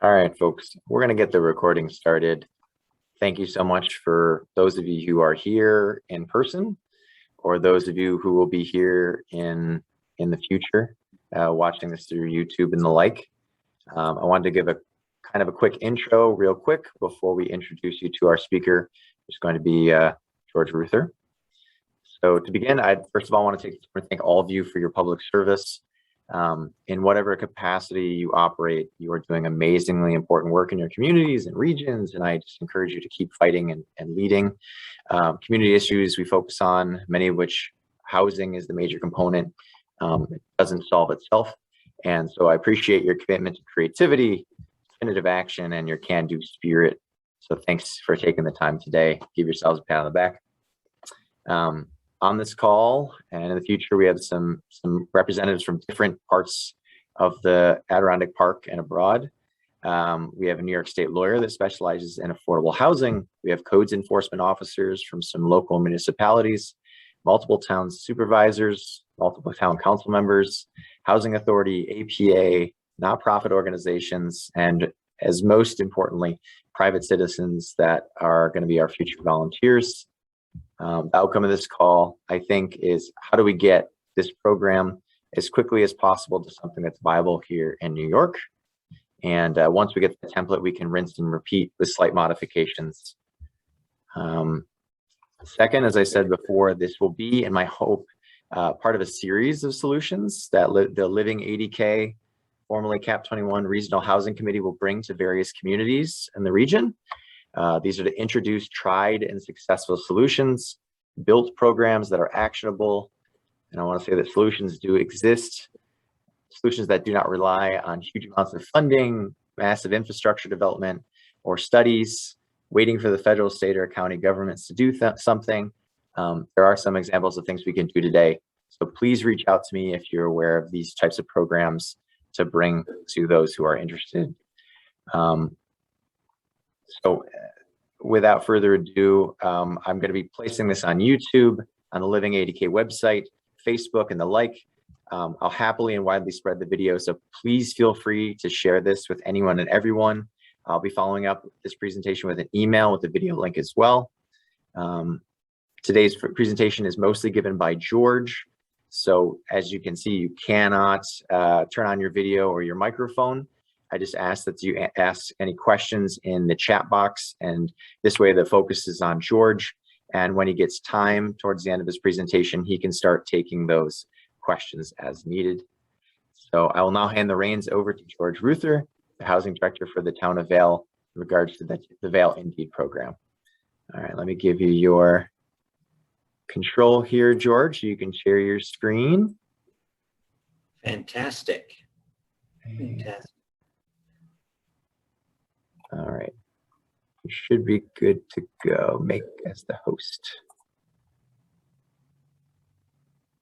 All right, folks, we're going to get the recording started. Thank you so much for those of you who are here in person, or those of you who will be here in the future, watching this through YouTube and the like. I wanted to give a kind of a quick intro real quick before we introduce you to our speaker, who's going to be George Ruther. So to begin, I first of all want to thank all of you for your public service. In whatever capacity you operate, you are doing amazingly important work in your communities and regions, and I just encourage you to keep fighting and leading. Community issues we focus on, many of which housing is the major component. It doesn't solve itself, and so I appreciate your commitment to creativity, definitive action, and your can-do spirit. So thanks for taking the time today. Give yourselves a pat on the back. On this call and in the future, we have some representatives from different parts of the Adirondack Park and abroad. We have a New York State lawyer that specializes in affordable housing. We have codes enforcement officers from some local municipalities, multiple town supervisors, multiple town council members, housing authority, APA, nonprofit organizations, and as most importantly, private citizens that are going to be our future volunteers. The outcome of this call, I think, is how do we get this program as quickly as possible to something that's viable here in New York. And once we get the template, we can rinse and repeat with slight modifications. Second, as I said before, this will be, in my hope, part of a series of solutions that the LivingADK, formerly CAP 21 Regional Housing Committee, will bring to various communities in the region. These are to introduce tried and successful solutions, built programs that are actionable. And I want to say that solutions do exist, solutions that do not rely on huge amounts of funding, massive infrastructure development, or studies, waiting for the federal, state, or county governments to do something. There are some examples of things we can do today. So please reach out to me if you're aware of these types of programs to bring to those who are interested. So without further ado, I'm going to be placing this on YouTube, on the LivingADK website, Facebook, and the like. I'll happily and widely spread the video, so please feel free to share this with anyone and everyone. I'll be following up this presentation with an email with the video link as well. Today's presentation is mostly given by George. So as you can see, you cannot turn on your video or your microphone. I just ask that you ask any questions in the chat box, and this way the focus is on George. And when he gets time towards the end of his presentation, he can start taking those questions as needed. So I will now hand the reins over to George Ruther, the housing director for the town of Vail, in regards to the Vail InDeed program. All right, let me give you your control here, George. You can share your screen. Fantastic. Fantastic. All right, you should be good to go. Make as the host.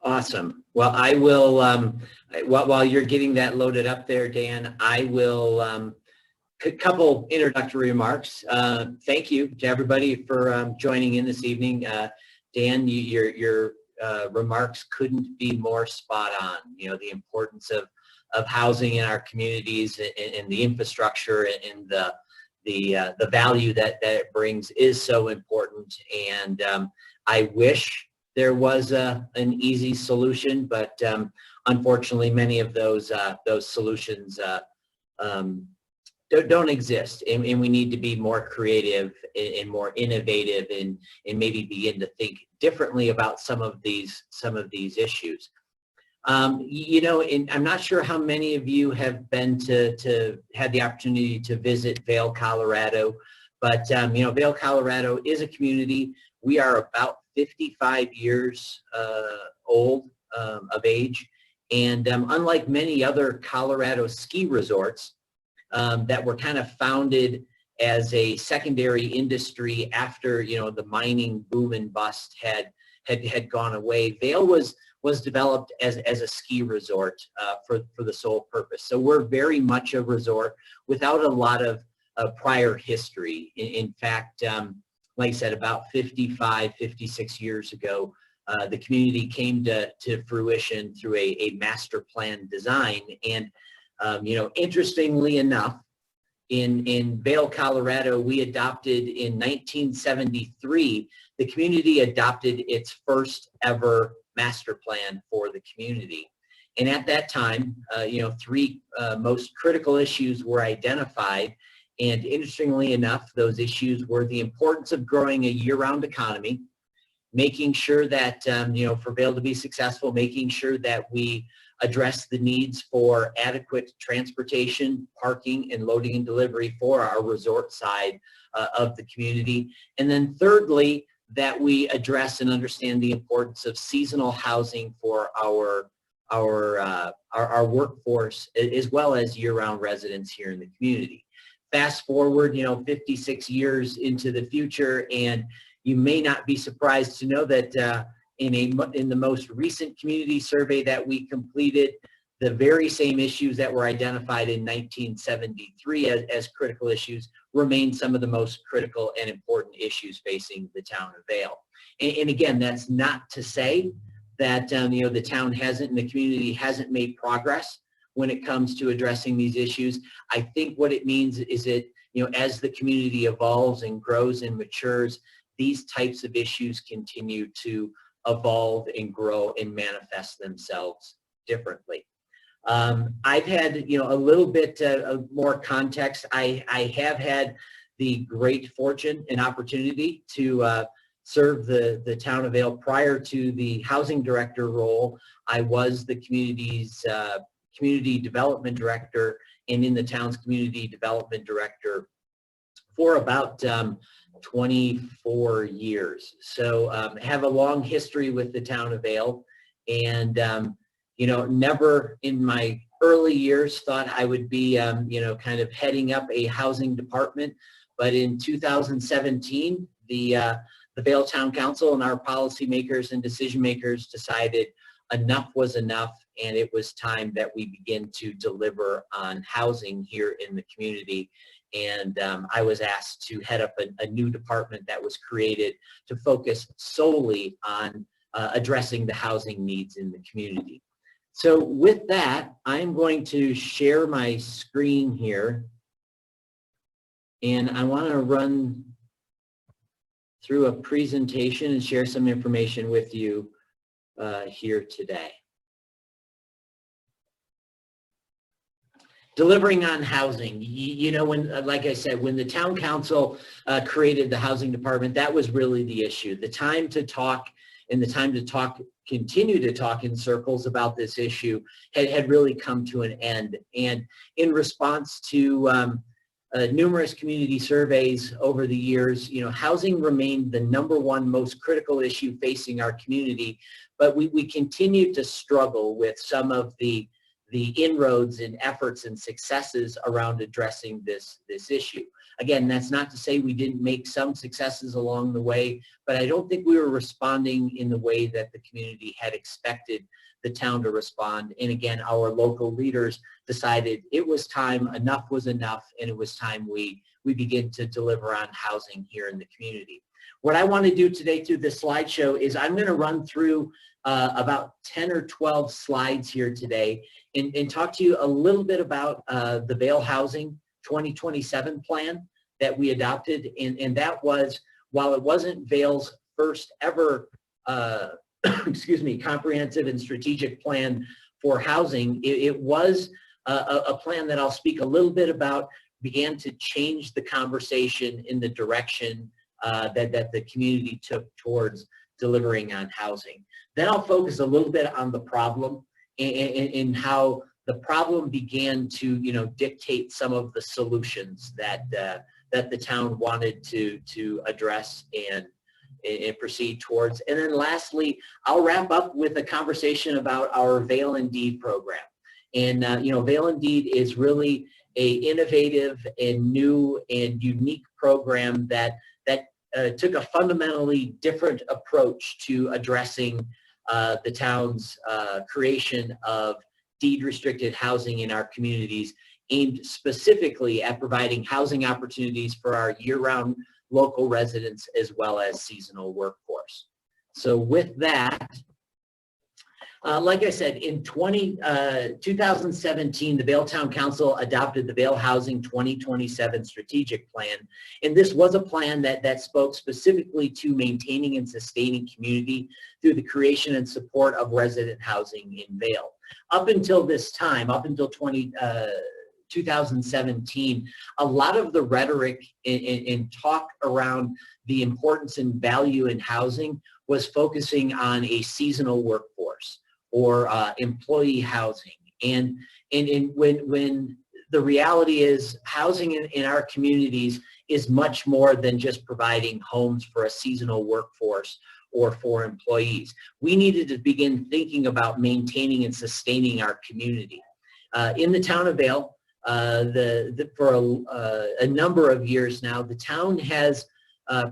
Awesome. Well, I will, while you're getting that loaded up there, Dan, I will, a couple introductory remarks. Thank you to everybody for joining in this evening. Dan, your remarks couldn't be more spot on. You know, the importance of housing in our communities and the infrastructure and the value that it brings is so important. And I wish there was an easy solution, but unfortunately, many of those solutions don't exist, and we need to be more creative and more innovative, and maybe begin to think differently about some of these issues. You know, and I'm not sure how many of you have been to had the opportunity to visit Vail, Colorado, but you know, Vail, Colorado is a community. We are about 55 years old of age, and unlike many other Colorado ski resorts that were kind of founded as a secondary industry after, you know, the mining boom and bust had gone away, Vail was developed as a ski resort for the sole purpose. So we're very much a resort without a lot of prior history. In fact, like I said, about 55, 56 years ago, the community came to fruition through a master plan design. And, you know, interestingly enough, In Vail, Colorado, we adopted in 1973, the community adopted its first ever master plan for the community. And at that time, three most critical issues were identified. And interestingly enough, those issues were the importance of growing a year-round economy, making sure that, for Vail to be successful, making sure that we address the needs for adequate transportation, parking, and loading and delivery for our resort side of the community. And then thirdly, that we address and understand the importance of seasonal housing for our workforce, as well as year-round residents here in the community. Fast forward, 56 years into the future, and you may not be surprised to know that in the most recent community survey that we completed, the very same issues that were identified in 1973 as critical issues remain some of the most critical and important issues facing the town of Vail. And again, that's not to say that the town hasn't and the community hasn't made progress when it comes to addressing these issues. I think what it means is that as the community evolves and grows and matures, these types of issues continue to evolve and grow and manifest themselves differently. I've had a little bit more context. I have had the great fortune and opportunity to serve the town of Vail. Prior to the housing director role, I was the community's community development director, and in the town's community development director for about 24 years. So have a long history with the town of Vail, and never in my early years thought I would be kind of heading up a housing department. But in 2017, the Vail Town Council and our policymakers and decision makers decided enough was enough, and it was time that we begin to deliver on housing here in the community. And I was asked to head up a new department that was created to focus solely on addressing the housing needs in the community. So with that, I'm going to share my screen here, and I want to run through a presentation and share some information with you here today. Delivering on housing. Like I said, when the town council created the housing department, that was really the issue. The time to talk and the time to continue to talk in circles about this issue had really come to an end. And in response to numerous community surveys over the years, housing remained the #1 most critical issue facing our community, but we continued to struggle with some of the inroads and efforts and successes around addressing this issue. Again, that's not to say we didn't make some successes along the way, but I don't think we were responding in the way that the community had expected the town to respond. And again, our local leaders decided it was time, enough was enough, and it was time we begin to deliver on housing here in the community. What I want to do today through this slideshow is I'm going to run through about 10 or 12 slides here today and talk to you a little bit about the Vail Housing 2027 plan that we adopted. And that was, while it wasn't Vail's first ever comprehensive and strategic plan for housing, it was a plan that I'll speak a little bit about, began to change the conversation in the direction that the community took towards delivering on housing. Then I'll focus a little bit on the problem and how the problem began to dictate some of the solutions that the town wanted to address and proceed towards. And then lastly, I'll wrap up with a conversation about our VailInDeed program. And VailInDeed is really a innovative and new and unique program that took a fundamentally different approach to addressing the town's creation of deed-restricted housing in our communities, aimed specifically at providing housing opportunities for our year-round local residents as well as seasonal workforce. So with that, Like I said, in 2017, the Vail Town Council adopted the Vail Housing 2027 Strategic Plan. And this was a plan that spoke specifically to maintaining and sustaining community through the creation and support of resident housing in Vail. Up until this time, up until 2017, a lot of the rhetoric and talk around the importance and value in housing was focusing on a seasonal workforce or employee housing. And when the reality is housing in our communities is much more than just providing homes for a seasonal workforce or for employees. We needed to begin thinking about maintaining and sustaining our community. In the town of Vail, for a number of years now, the town has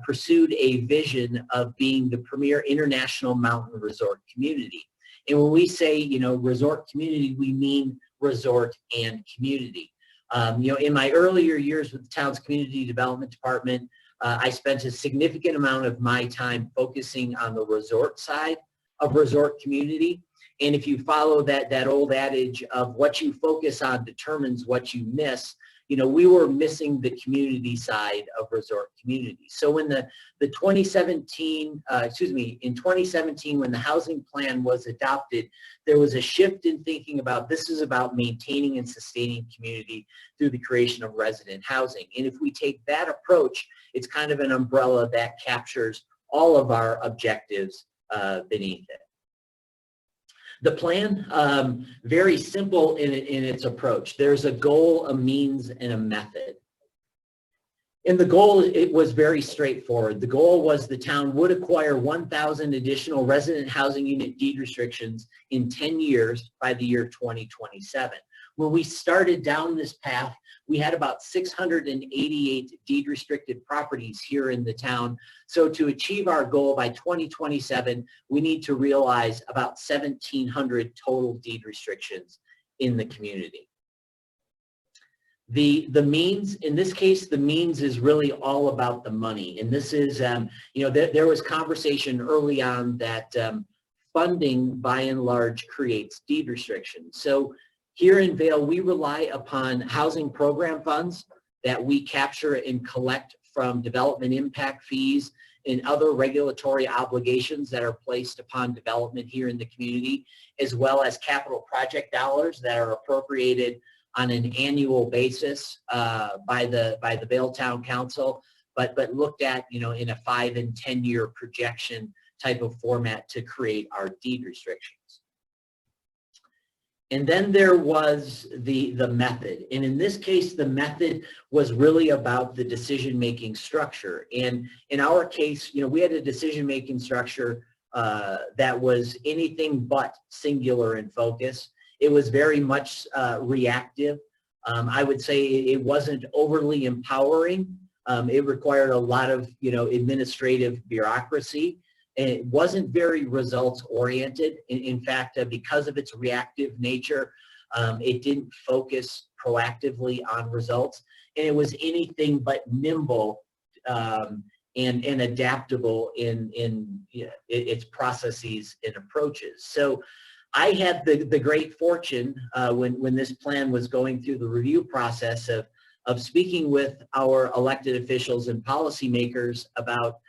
pursued a vision of being the premier international mountain resort community. And when we say, resort community, we mean resort and community. In my earlier years with the town's community development department, I spent a significant amount of my time focusing on the resort side of resort community. And if you follow that old adage of what you focus on determines what you miss, we were missing the community side of resort community. So in in 2017, when the housing plan was adopted, there was a shift in thinking about this is about maintaining and sustaining community through the creation of resident housing. And if we take that approach, it's kind of an umbrella that captures all of our objectives beneath it. The plan, very simple in its approach. There's a goal, a means, and a method. And the goal, it was very straightforward. The goal was the town would acquire 1,000 additional resident housing unit deed restrictions in 10 years by the year 2027. When we started down this path, we had about 688 deed restricted properties here in the town. So to achieve our goal by 2027, we need to realize about 1,700 total deed restrictions in the community. The means, in this case, the means is really all about the money. And this is, there was conversation early on that funding by and large creates deed restrictions. So here in Vail, we rely upon housing program funds that we capture and collect from development impact fees and other regulatory obligations that are placed upon development here in the community, as well as capital project dollars that are appropriated on an annual basis by the Vail Town Council, but looked at in a 5 and 10 year projection type of format to create our deed restrictions. And then there was the method. And in this case, the method was really about the decision-making structure. And in our case, we had a decision-making structure that was anything but singular in focus. It was very much reactive. I would say it wasn't overly empowering. It required a lot of, administrative bureaucracy. It wasn't very results oriented. In fact, because of its reactive nature, it didn't focus proactively on results. And it was anything but nimble and adaptable in its processes and approaches. So I had the great fortune when this plan was going through the review process of speaking with our elected officials and policymakers about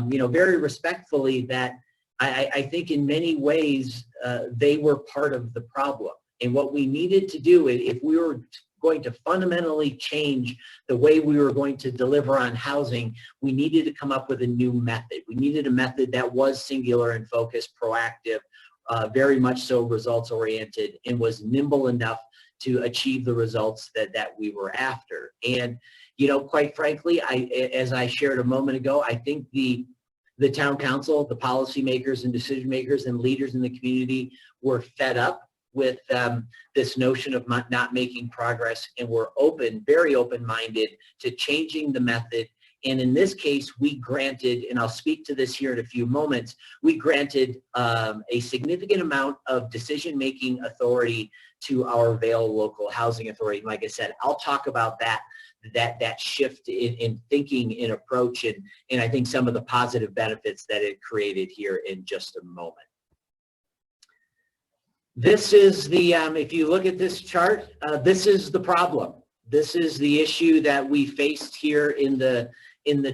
very respectfully that I think in many ways they were part of the problem. And what we needed to do, if we were going to fundamentally change the way we were going to deliver on housing, we needed to come up with a new method. We needed a method that was singular and focused, proactive, very much so results oriented, and was nimble enough to achieve the results that we were after. And quite frankly, as I shared a moment ago, I think the town council, the policymakers and decision makers and leaders in the community were fed up with this notion of not making progress, and were very open-minded to changing the method. And in this case, we granted, and I'll speak to this here in a few moments, we granted a significant amount of decision-making authority to our Vail Local Housing Authority. Like I said, I'll talk about that shift in thinking and approach, and I think some of the positive benefits that it created here in just a moment. This is the, if you look at this chart, this is the problem. This is the issue that we faced here in the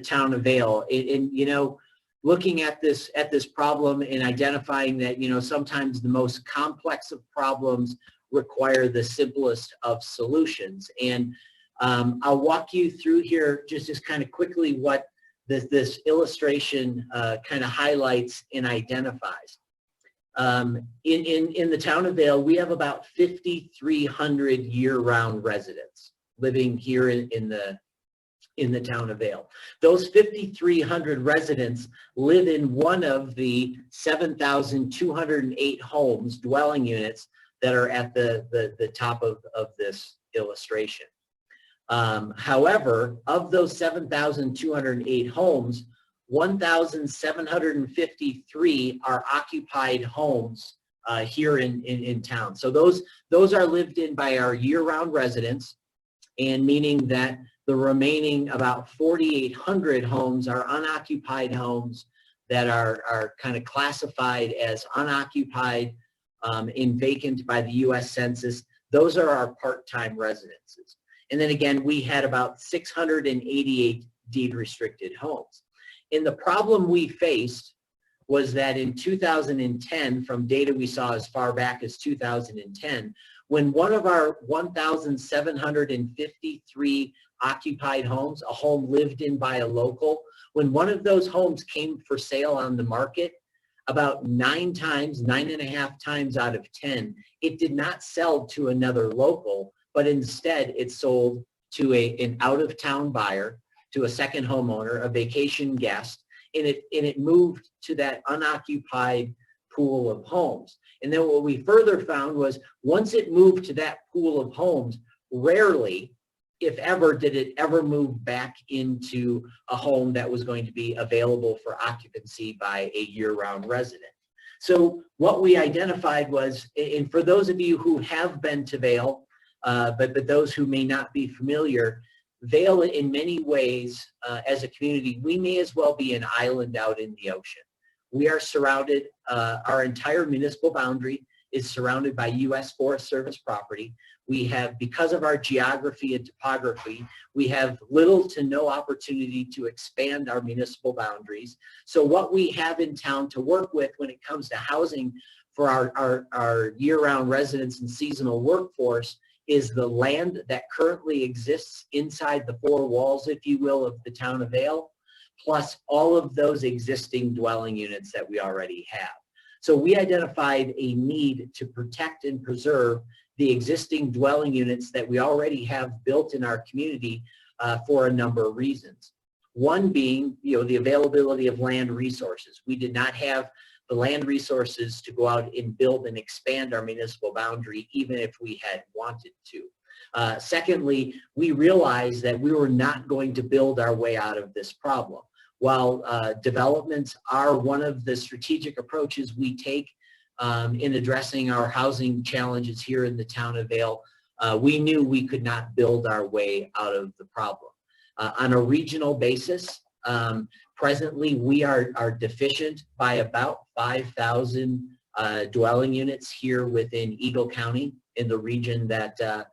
town of Vail. And you know, looking at this problem and identifying that, you know, sometimes the most complex of problems require the simplest of solutions. And I'll walk you through here just kind of quickly what this illustration kind of highlights and identifies. In the town of Vail, we have about 5,300 year-round residents living here in the town of Vail. Those 5,300 residents live in one of the 7,208 homes, dwelling units, that are at the top of this illustration. However, of those 7,208 homes, 1,753 are occupied homes here in town. So those are lived in by our year-round residents, and meaning that the remaining about 4,800 homes are unoccupied homes that are kind of classified as unoccupied and vacant by the U.S. Census. Those are our part-time residences. And then again, we had about 688 deed-restricted homes. And the problem we faced was that in 2010, from data we saw as far back as 2010, when one of our 1,753 occupied homes, a home lived in by a local, when one of those homes came for sale on the market, about 9.5 times out of 10, it did not sell to another local, but instead it sold to an out-of-town buyer, to a second homeowner, a vacation guest, and it moved to that unoccupied pool of homes. And then what we further found was once it moved to that pool of homes, rarely, if ever, did it ever move back into a home that was going to be available for occupancy by a year-round resident. So what we identified was, and for those of you who have been to Vail, but those who may not be familiar, Vail in many ways as a community, we may as well be an island out in the ocean. We are surrounded, our entire municipal boundary is surrounded by U.S. Forest Service property. We have, because of our geography and topography, we have little to no opportunity to expand our municipal boundaries. So what we have in town to work with when it comes to housing for our year-round residents and seasonal workforce is the land that currently exists inside the four walls, if you will, of the town of Vail, plus all of those existing dwelling units that we already have. So we identified a need to protect and preserve the existing dwelling units that we already have built in our community for a number of reasons. One being, you know, the availability of land resources. We did not have the land resources to go out and build and expand our municipal boundary, even if we had wanted to. Secondly, we realized that we were not going to build our way out of this problem. While developments are one of the strategic approaches we take in addressing our housing challenges here in the town of Vail, we knew we could not build our way out of the problem. On a regional basis, presently we are deficient by about 5,000 dwelling units here within Eagle County in the region that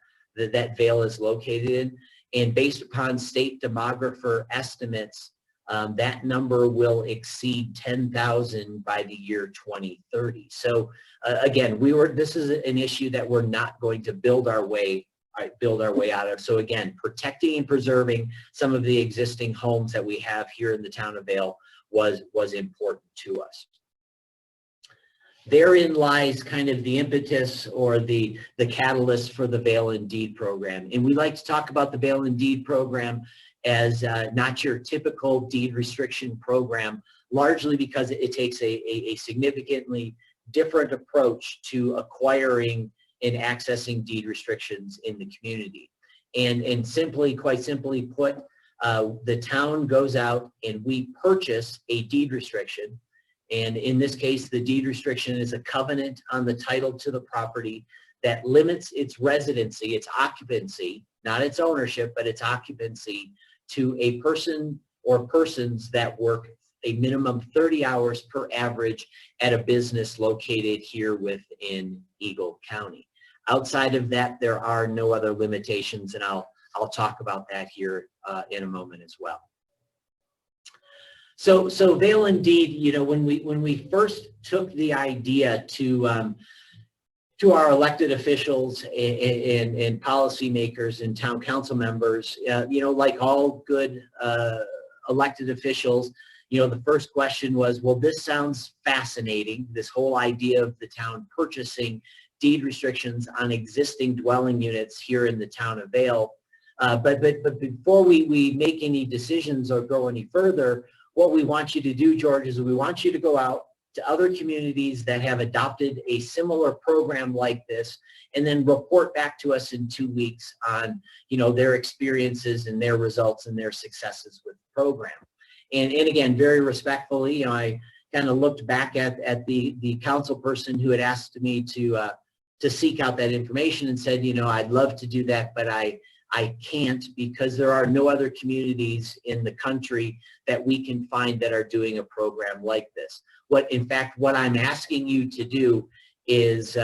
Vail is located in. And based upon state demographer estimates, that number will exceed 10,000 by the year 2030. So again, this is an issue that we're not going to build our way out of. So again, protecting and preserving some of the existing homes that we have here in the town of Vail was important to us. Therein lies kind of the impetus or the catalyst for the Vail InDeed program. And we like to talk about the Vail InDeed program as not your typical deed restriction program, largely because it takes a significantly different approach to acquiring and accessing deed restrictions in the community. And quite simply put, the town goes out and we purchase a deed restriction. And in this case, the deed restriction is a covenant on the title to the property that limits its residency, its occupancy, not its ownership, but its occupancy, to a person or persons that work a minimum 30 hours per average at a business located here within Eagle County. Outside of that, there are no other limitations, and I'll talk about that here in a moment as well. So Vail InDeed, you know, when we first took the idea to our elected officials and policymakers and town council members, you know, like all good elected officials, you know, the first question was, well, this sounds fascinating, this whole idea of the town purchasing deed restrictions on existing dwelling units here in the town of Vail. But before we make any decisions or go any further, what we want you to do, George, is we want you to go out to other communities that have adopted a similar program like this, and then report back to us in 2 weeks on, you know, their experiences and their results and their successes with the program. And again, very respectfully, you know, I kind of looked back at the council person who had asked me to seek out that information and said, you know, I'd love to do that, but I can't, because there are no other communities in the country that we can find that are doing a program like this. In fact, what I'm asking you to do is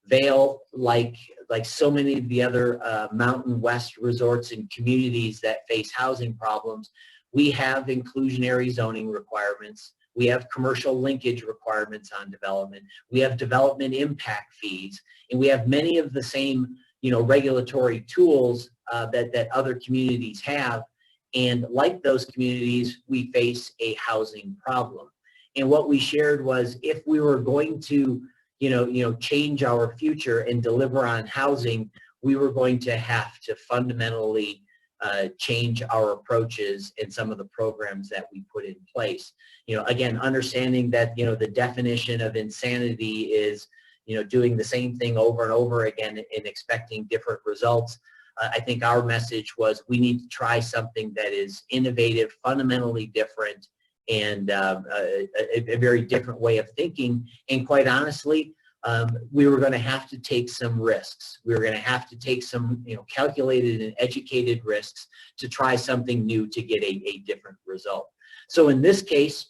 Vail, like so many of the other Mountain West resorts and communities that face housing problems, we have inclusionary zoning requirements. We have commercial linkage requirements on development. We have development impact fees, and we have many of the same, you know, regulatory tools that other communities have. And like those communities, we face a housing problem. And what we shared was, if we were going to, you know, change our future and deliver on housing, we were going to have to fundamentally change our approaches in some of the programs that we put in place. You know, again, understanding that, you know, the definition of insanity is, you know, doing the same thing over and over again and expecting different results. I think our message was, we need to try something that is innovative, fundamentally different, and a very different way of thinking. And quite honestly, we were going to have to take some risks. We were going to have to take some, you know, calculated and educated risks to try something new to get a different result. So in this case,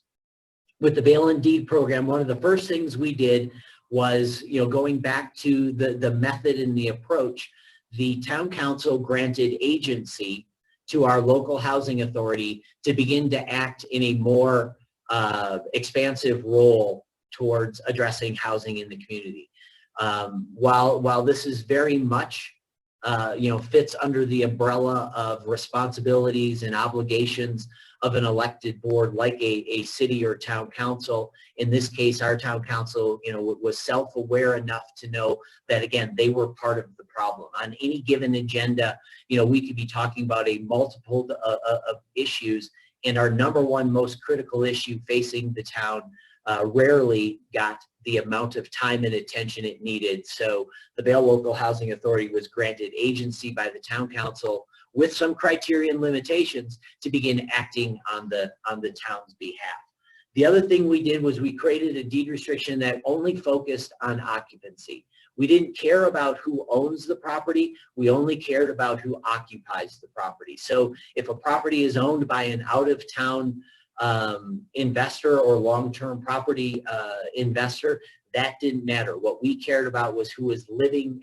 with the Vail InDeed program, one of the first things we did was, you know, going back to the method and the approach, the town council granted agency to our local housing authority to begin to act in a more expansive role towards addressing housing in the community. While this is very much, you know, fits under the umbrella of responsibilities and obligations of an elected board like a city or town council. In this case, our town council, you know, was self-aware enough to know that, again, they were part of the problem. On any given agenda, you know, we could be talking about a multiple of issues, and our number one most critical issue facing the town rarely got the amount of time and attention it needed. So the Vail Local Housing Authority was granted agency by the town council with some criteria and limitations to begin acting on the town's behalf. The other thing we did was we created a deed restriction that only focused on occupancy. We didn't care about who owns the property. We only cared about who occupies the property. So if a property is owned by an out-of-town investor or long-term property investor, that didn't matter. What we cared about was who was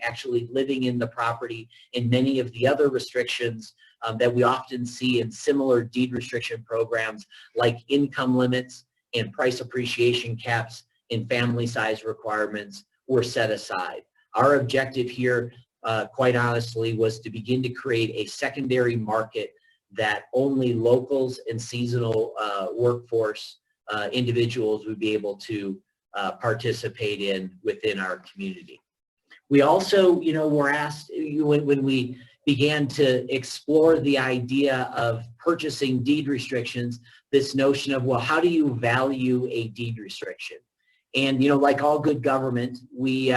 actually living in the property, and many of the other restrictions that we often see in similar deed restriction programs, like income limits and price appreciation caps and family size requirements, were set aside. Our objective here, quite honestly, was to begin to create a secondary market that only locals and seasonal workforce individuals would be able to participate in within our community. We also, you know, were asked, when we began to explore the idea of purchasing deed restrictions, this notion of, well, how do you value a deed restriction? And, you know, like all good government, we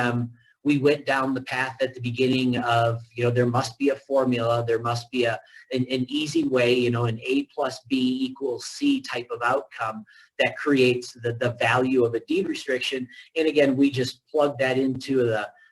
went down the path at the beginning of, you know, there must be a formula, there must be an easy way, you know, an A plus B equals C type of outcome that creates the value of a deed restriction. And again, we just plug that into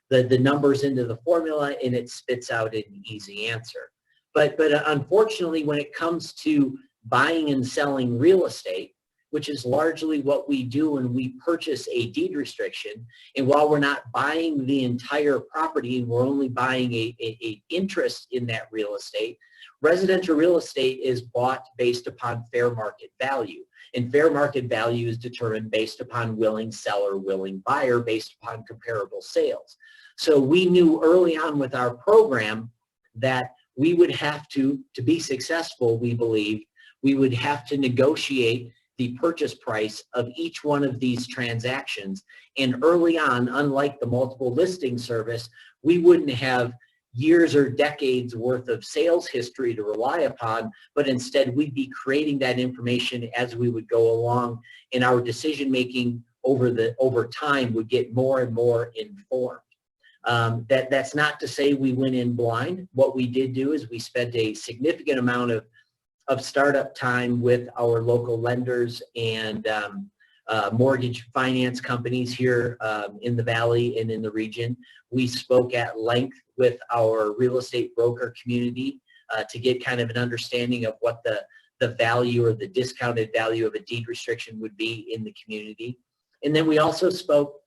the numbers into the formula, and it spits out an easy answer. But unfortunately, when it comes to buying and selling real estate, which is largely what we do when we purchase a deed restriction. And while we're not buying the entire property and we're only buying a interest in that real estate, residential real estate is bought based upon fair market value. And fair market value is determined based upon willing seller, willing buyer, based upon comparable sales. So we knew early on with our program that we would have to be successful, we believe, we would have to negotiate the purchase price of each one of these transactions. And early on, unlike the multiple listing service, we wouldn't have years or decades worth of sales history to rely upon, but instead we'd be creating that information as we would go along, and our decision making over time would get more and more informed. That's not to say we went in blind. What we did do is we spent a significant amount of startup time with our local lenders and mortgage finance companies here in the Valley and in the region. We spoke at length with our real estate broker community to get kind of an understanding of what the value or the discounted value of a deed restriction would be in the community. And then we also spoke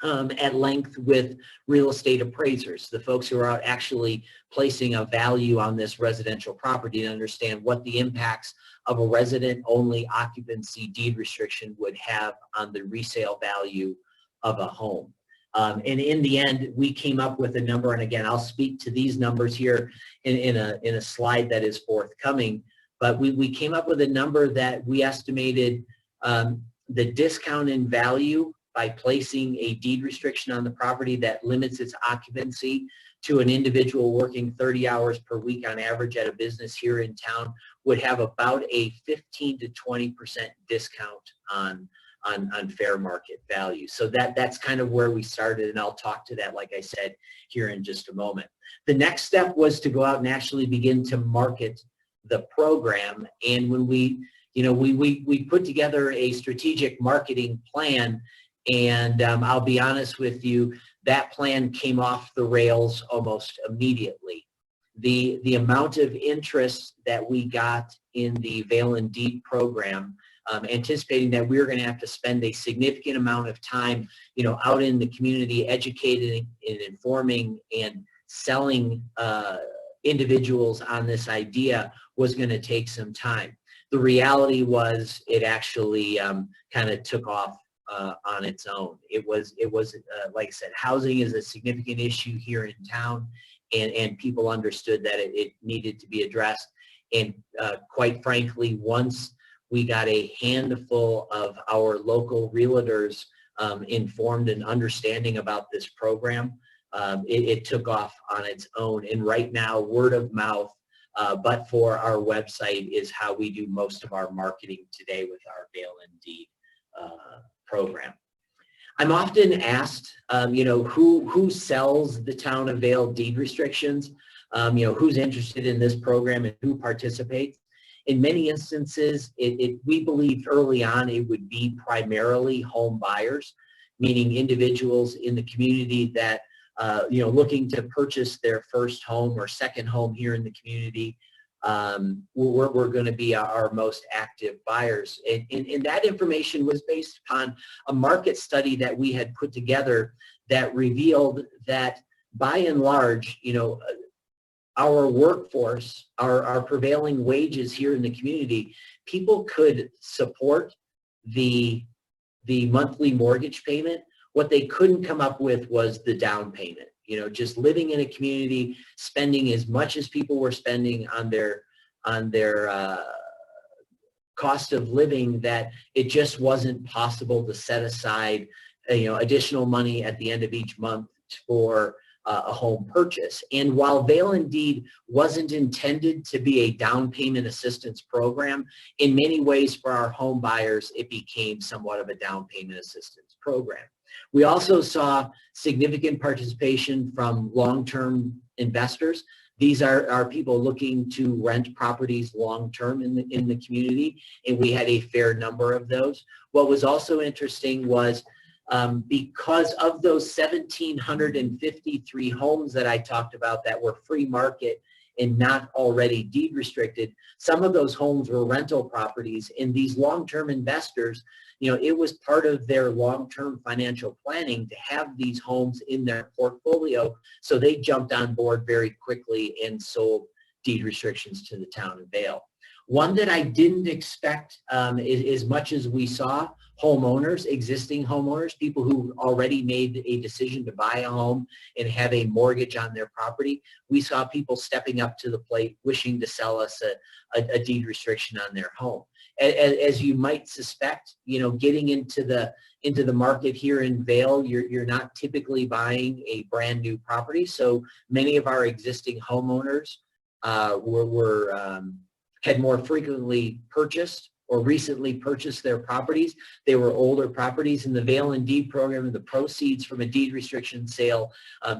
at length with real estate appraisers, the folks who are out actually placing a value on this residential property, to understand what the impacts of a resident-only occupancy deed restriction would have on the resale value of a home. And in the end, we came up with a number, and again, I'll speak to these numbers here in a slide that is forthcoming, but we came up with a number that we estimated the discount in value by placing a deed restriction on the property that limits its occupancy to an individual working 30 hours per week on average at a business here in town would have about a 15 to 20% discount on fair market value. So that's kind of where we started, and I'll talk to that, like I said, here in just a moment. The next step was to go out and actually begin to market the program, and when we put together a strategic marketing plan. And I'll be honest with you, that plan came off the rails almost immediately. The amount of interest that we got in the Vail InDeed program, anticipating that we were going to have to spend a significant amount of time, out in the community, educating and informing and selling individuals on this idea, was going to take some time. The reality was it actually kind of took off on its own. It was like I said, housing is a significant issue here in town, and people understood that it needed to be addressed. And quite frankly, once we got a handful of our local realtors informed and understanding about this program, it took off on its own. And right now, word of mouth, but for our website, is how we do most of our marketing today with our Vail InDeed program. I'm often asked, who sells the town of Vail deed restrictions, who's interested in this program and who participates. In many instances, we believed early on it would be primarily home buyers, meaning individuals in the community that, looking to purchase their first home or second home here in the community. We're going to be our most active buyers. And that information was based upon a market study that we had put together that revealed that, by and large, our workforce, our prevailing wages here in the community, people could support the monthly mortgage payment. What they couldn't come up with was the down payment. Just living in a community, spending as much as people were spending on their cost of living, that it just wasn't possible to set aside, additional money at the end of each month for a home purchase. And while Vail InDeed wasn't intended to be a down payment assistance program, in many ways for our home buyers, it became somewhat of a down payment assistance program. We also saw significant participation from long-term investors. These are people looking to rent properties long-term in the community, and we had a fair number of those. What was also interesting was, because of those 1,753 homes that I talked about that were free market and not already deed restricted, some of those homes were rental properties, and these long-term investors, it was part of their long-term financial planning to have these homes in their portfolio, so they jumped on board very quickly and sold deed restrictions to the town of Vail. One that I didn't expect, as much as we saw homeowners, existing homeowners, people who already made a decision to buy a home and have a mortgage on their property, we saw people stepping up to the plate wishing to sell us a deed restriction on their home. As you might suspect, getting into the market here in Vail, you're not typically buying a brand new property. So many of our existing homeowners had more frequently purchased or recently purchased their properties. They were older properties. In the Vail and Deed program, and the proceeds from a deed restriction sale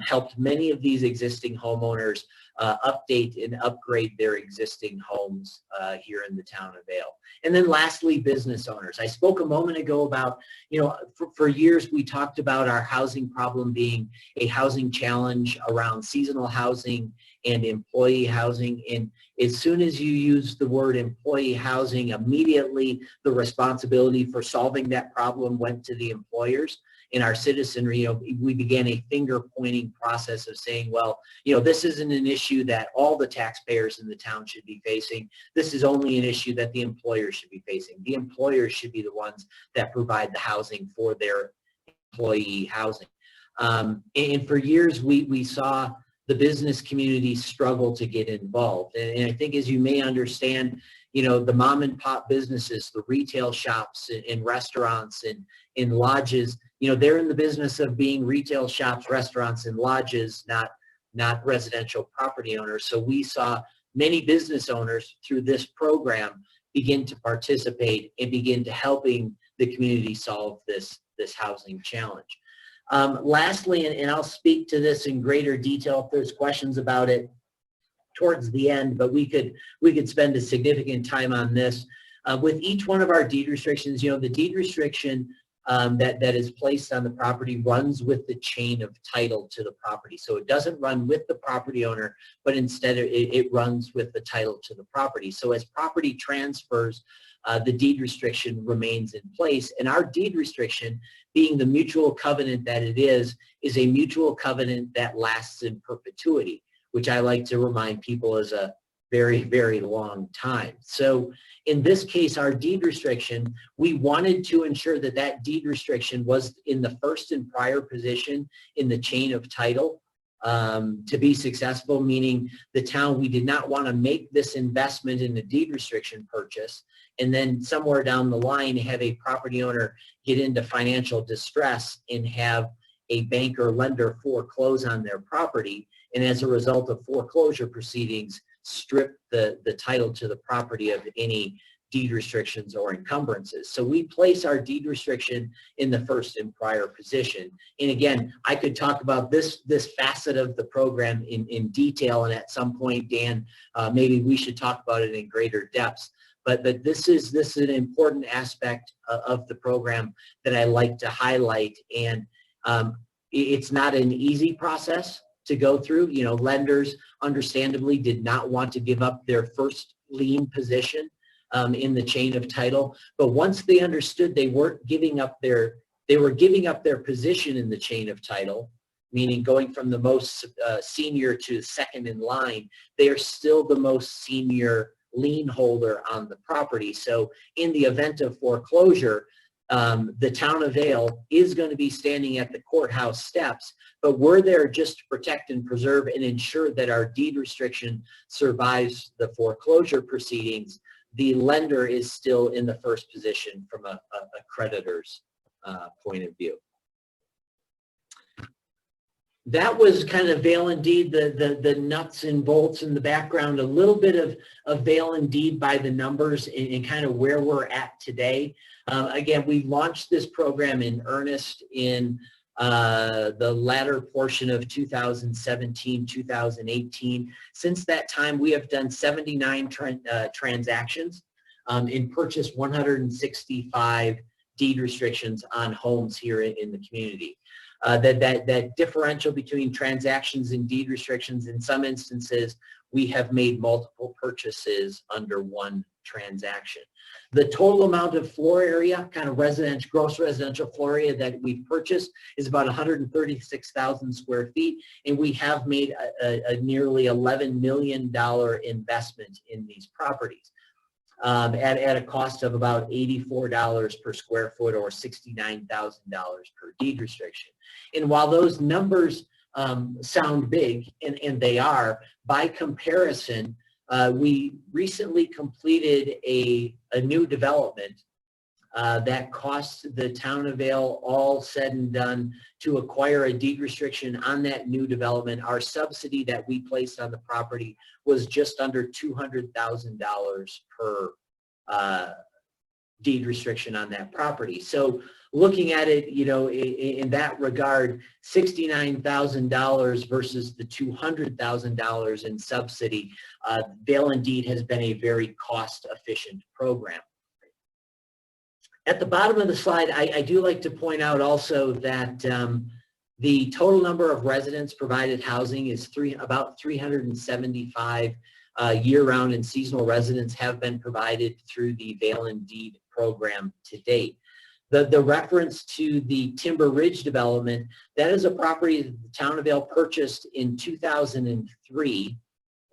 helped many of these existing homeowners update and upgrade their existing homes here in the town of Vail. And then lastly, business owners. I spoke a moment ago about, for years we talked about our housing problem being a housing challenge around seasonal housing and employee housing. And as soon as you use the word employee housing, immediately the responsibility for solving that problem went to the employers. In our citizenry, we began a finger-pointing process of saying, well, this isn't an issue that all the taxpayers in the town should be facing. This is only an issue that the employers should be facing. The employers should be the ones that provide the housing for their employee housing. And for years, we saw the business community struggle to get involved. And I think, as you may understand, the mom and pop businesses, the retail shops and restaurants and lodges, they're in the business of being retail shops, restaurants, and lodges, not residential property owners. So we saw many business owners through this program begin to participate and begin to helping the community solve this housing challenge. Lastly, and I'll speak to this in greater detail if there's questions about it towards the end, but we could spend a significant time on this. With each one of our deed restrictions, the deed restriction that is placed on the property runs with the chain of title to the property. So it doesn't run with the property owner, but instead it runs with the title to the property. So as property transfers, the deed restriction remains in place. And our deed restriction, being the mutual covenant that it is a mutual covenant that lasts in perpetuity, which I like to remind people is a very, very long time. So in this case, our deed restriction, we wanted to ensure that that deed restriction was in the first and prior position in the chain of title to be successful, meaning the town, we did not want to make this investment in the deed restriction purchase and then somewhere down the line have a property owner get into financial distress and have a bank or lender foreclose on their property, and as a result of foreclosure proceedings, strip the title to the property of any deed restrictions or encumbrances. So we place our deed restriction in the first and prior position. And again, I could talk about this facet of the program in detail, and at some point, Dan, maybe we should talk about it in greater depth. But this is an important aspect of the program that I like to highlight. And it's not an easy process to go through. Lenders understandably did not want to give up their first lien position in the chain of title, but once they understood they were giving up their position in the chain of title, meaning going from the most senior to second in line, they are still the most senior lien holder on the property. So in the event of foreclosure, the town of Vail is going to be standing at the courthouse steps, but we're there just to protect and preserve and ensure that our deed restriction survives the foreclosure proceedings. The lender is still in the first position from a creditor's point of view. That was kind of Vail and Deed, the nuts and bolts in the background, a little bit of Vail and Deed by the numbers and kind of where we're at today. Again, we launched this program in earnest in the latter portion of 2017, 2018. Since that time, we have done 79 transactions and purchased 165 deed restrictions on homes here in the community. That differential between transactions and deed restrictions, in some instances, we have made multiple purchases under one transaction. The total amount of floor area, kind of gross residential floor area that we've purchased is about 136,000 square feet, and we have made a nearly $11 million investment in these properties at a cost of about $84 per square foot or $69,000 per deed restriction. And while those numbers sound big, and they are, by comparison, we recently completed a new development that cost the town of Vail, all said and done, to acquire a deed restriction on that new development. Our subsidy that we placed on the property was just under $200,000 per deed restriction on that property. So looking at it, you know, in that regard, $69,000 versus the $200,000 in subsidy, Vail Indeed has been a very cost-efficient program. At the bottom of the slide, I do like to point out also that the total number of residents provided housing is about 375 year-round and seasonal residents have been provided through the Vail Indeed program to date. The reference to the Timber Ridge development, that is a property that the town of Vail purchased in 2003.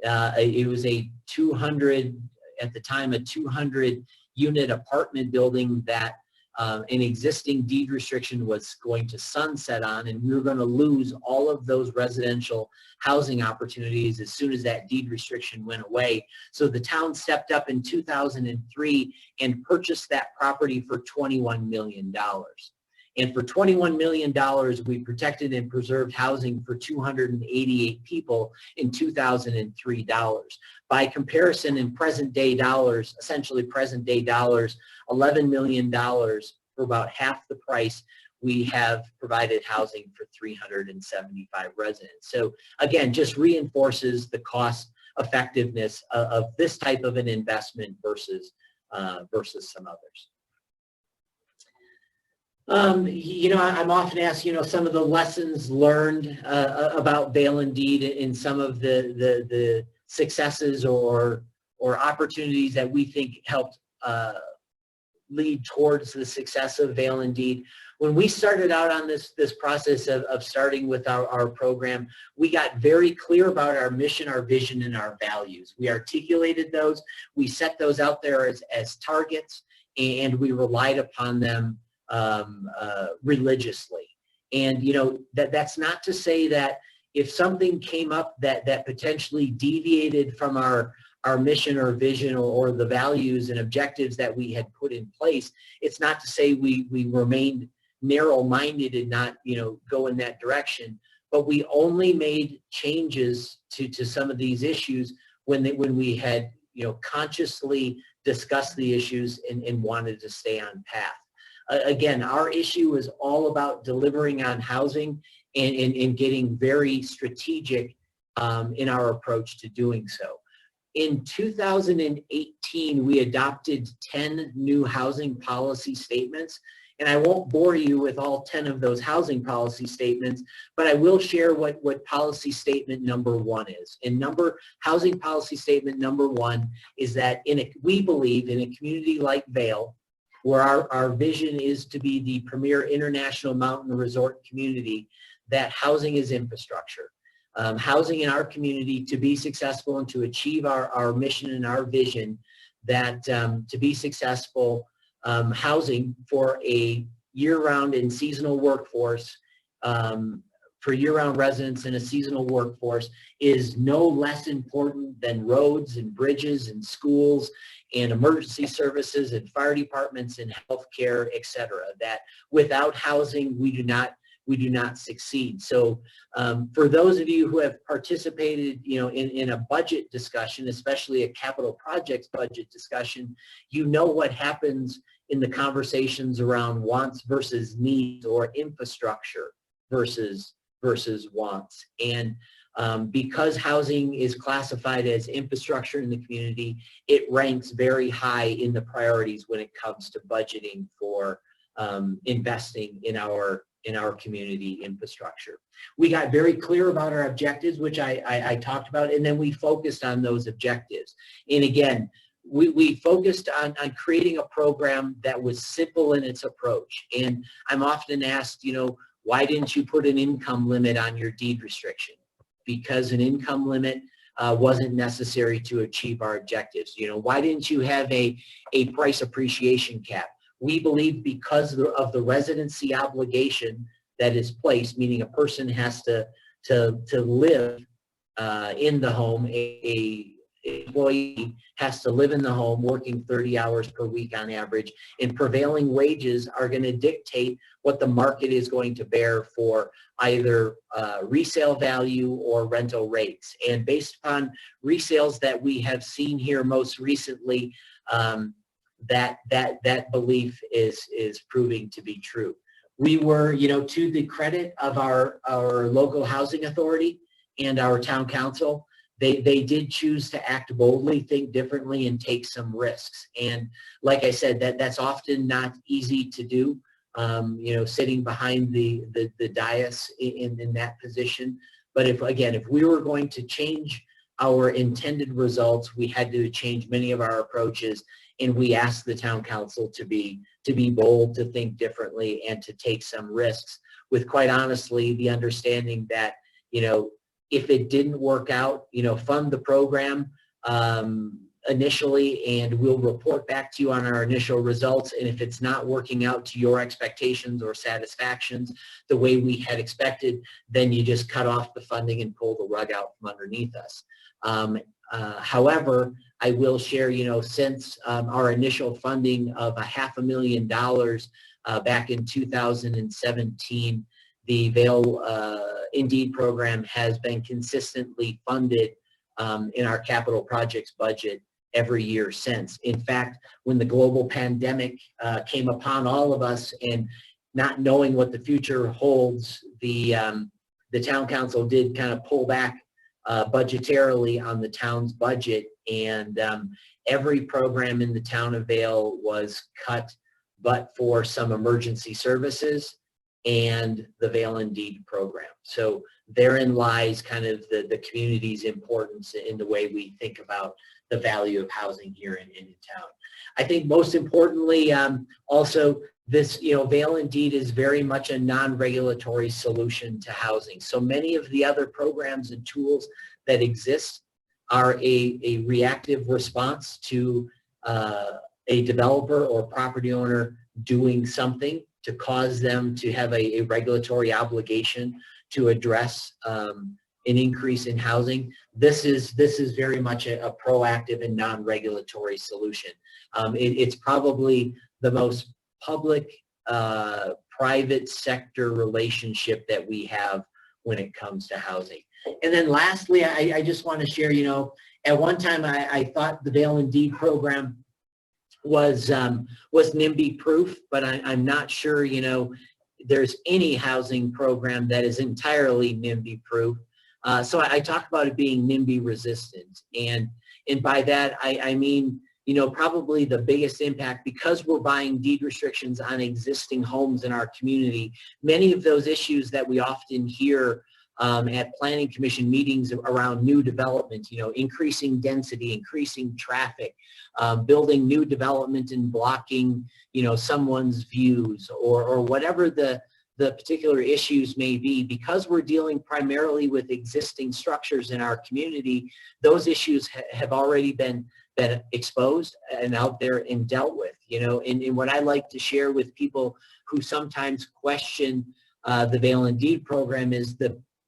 It was a 200, at the time, a 200-unit apartment building that an existing deed restriction was going to sunset on, and we were going to lose all of those residential housing opportunities as soon as that deed restriction went away. So the town stepped up in 2003 and purchased that property for $21 million. And for $21 million, we protected and preserved housing for 288 people in 2003 dollars. By comparison, in present day dollars, essentially present day dollars, $11 million for about half the price, we have provided housing for 375 residents. So again, just reinforces the cost effectiveness of this type of an investment versus some others. You know, I'm often asked, you know, some of the lessons learned about Vail Indeed in some of the successes or opportunities that we think helped lead towards the success of Vail Indeed. When we started out on this process of starting with our program, we got very clear about our mission, our vision, and our values. We articulated those, we set those out there as targets, and we relied upon them religiously. And you know, that's not to say that if something came up that potentially deviated from our mission or vision or the values and objectives that we had put in place, it's not to say we remained narrow-minded and not, you know, go in that direction, but we only made changes to some of these issues when we had, you know, consciously discussed the issues and wanted to stay on path. Again, our issue is all about delivering on housing and getting very strategic in our approach to doing so. In 2018, we adopted 10 new housing policy statements, and I won't bore you with all 10 of those housing policy statements, but I will share what policy statement number 1 is. And housing policy statement number 1 is that we believe in a community like Vail, where our vision is to be the premier international mountain resort community, that housing is infrastructure. Housing in our community, to be successful and to achieve our mission and our vision, that to be successful, housing for a year-round and seasonal workforce, for year-round residents and a seasonal workforce, is no less important than roads and bridges and schools and emergency services and fire departments and healthcare, et cetera. That without housing, we do not succeed. So for those of you who have participated, you know, in a budget discussion, especially a capital projects budget discussion, you know what happens in the conversations around wants versus needs, or infrastructure versus wants. And because housing is classified as infrastructure in the community, it ranks very high in the priorities when it comes to budgeting for investing in our in our community infrastructure. We got very clear about our objectives, which I talked about, and then we focused on those objectives. And again, we focused on creating a program that was simple in its approach. And I'm often asked, you know, why didn't you put an income limit on your deed restriction? Because an income limit wasn't necessary to achieve our objectives. You know, why didn't you have a price appreciation cap? We believe because of the residency obligation that is placed, meaning a person has to live in the home, a employee has to live in the home working 30 hours per week on average, and prevailing wages are going to dictate what the market is going to bear for either resale value or rental rates. And based upon resales that we have seen here most recently, that belief is proving to be true. We were, you know, to the credit of our local housing authority and our town council, they did choose to act boldly, think differently, and take some risks. And like I said, that's often not easy to do, you know, sitting behind the dais in that position. But if we were going to change our intended results, we had to change many of our approaches, and we asked the town council to be bold, to think differently, and to take some risks, with, quite honestly, the understanding that, you know, if it didn't work out, you know, fund the program initially, and we'll report back to you on our initial results. And if it's not working out to your expectations or satisfactions the way we had expected, then you just cut off the funding and pull the rug out from underneath us. However, I will share, you know, since our initial funding of $500,000 back in 2017, the Vail InDeed program has been consistently funded in our capital projects budget every year since. In fact, when the global pandemic came upon all of us, and not knowing what the future holds, the town council did kind of pull back budgetarily on the town's budget, and every program in the town of Vail was cut but for some emergency services and the Vail InDeed program. So therein lies kind of the community's importance in the way we think about the value of housing here in town. I think most importantly, also, this, you know, Vail InDeed is very much a non-regulatory solution to housing. So many of the other programs and tools that exist are a reactive response to a developer or property owner doing something to cause them to have a regulatory obligation to address an increase in housing. This is very much a proactive and non-regulatory solution. It's probably the most public private sector relationship that we have when it comes to housing. And then lastly, I just want to share, you know, at one time I thought the Vail InDeed program was NIMBY proof, but I'm not sure, you know, there's any housing program that is entirely NIMBY proof. So I talk about it being NIMBY resistant, and by that I mean, you know, probably the biggest impact, because we're buying deed restrictions on existing homes in our community. Many of those issues that we often hear at planning commission meetings around new development, you know, increasing density, increasing traffic, building new development and blocking, you know, someone's views, or whatever the particular issues may be, because we're dealing primarily with existing structures in our community, those issues have already been exposed and out there and dealt with, you know. And what I like to share with people who sometimes question the Vail InDeed program is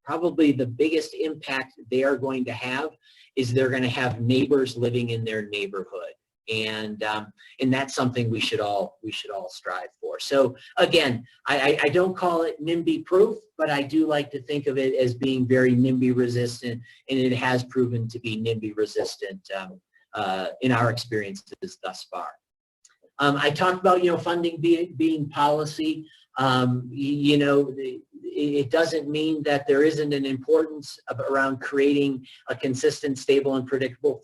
probably the biggest impact they are going to have is they're going to have neighbors living in their neighborhood. And that's something we should all strive for. So again, I don't call it NIMBY proof, but I do like to think of it as being very NIMBY resistant, and it has proven to be NIMBY resistant in our experiences thus far. I talked about, you know, funding being policy. You know, it doesn't mean that there isn't an importance around creating a consistent, stable, and predictable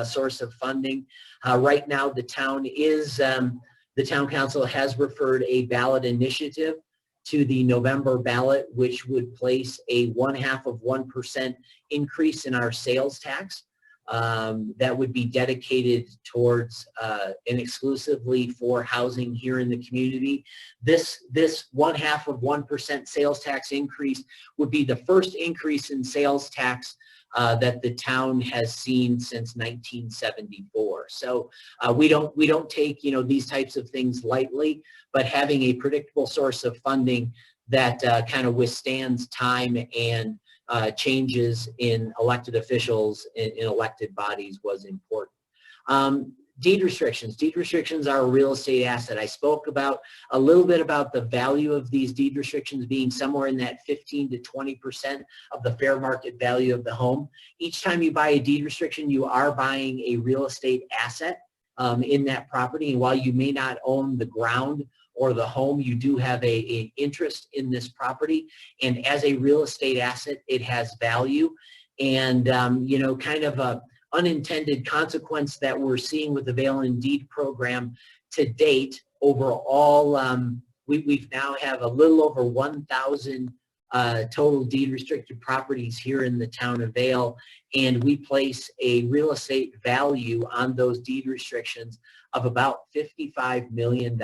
source of funding. Right now, the town council has referred a ballot initiative to the November ballot, which would place a 0.5% increase in our sales tax. That would be dedicated towards and exclusively for housing here in the community. This 0.5% sales tax increase would be the first increase in sales tax that the town has seen since 1974. So we don't take these types of things lightly, but having a predictable source of funding that kind of withstands time and changes in elected officials in elected bodies was important. Deed restrictions. Deed restrictions are a real estate asset. I spoke about a little bit about the value of these deed restrictions being somewhere in that 15 to 20% of the fair market value of the home. Each time you buy a deed restriction, you are buying a real estate asset in that property. And while you may not own the ground or the home, you do have an interest in this property. And as a real estate asset, it has value. And, kind of a unintended consequence that we're seeing with the Vail InDeed program to date overall, we've now have a little over 1,000 total deed restricted properties here in the town of Vail, and we place a real estate value on those deed restrictions of about $55 million.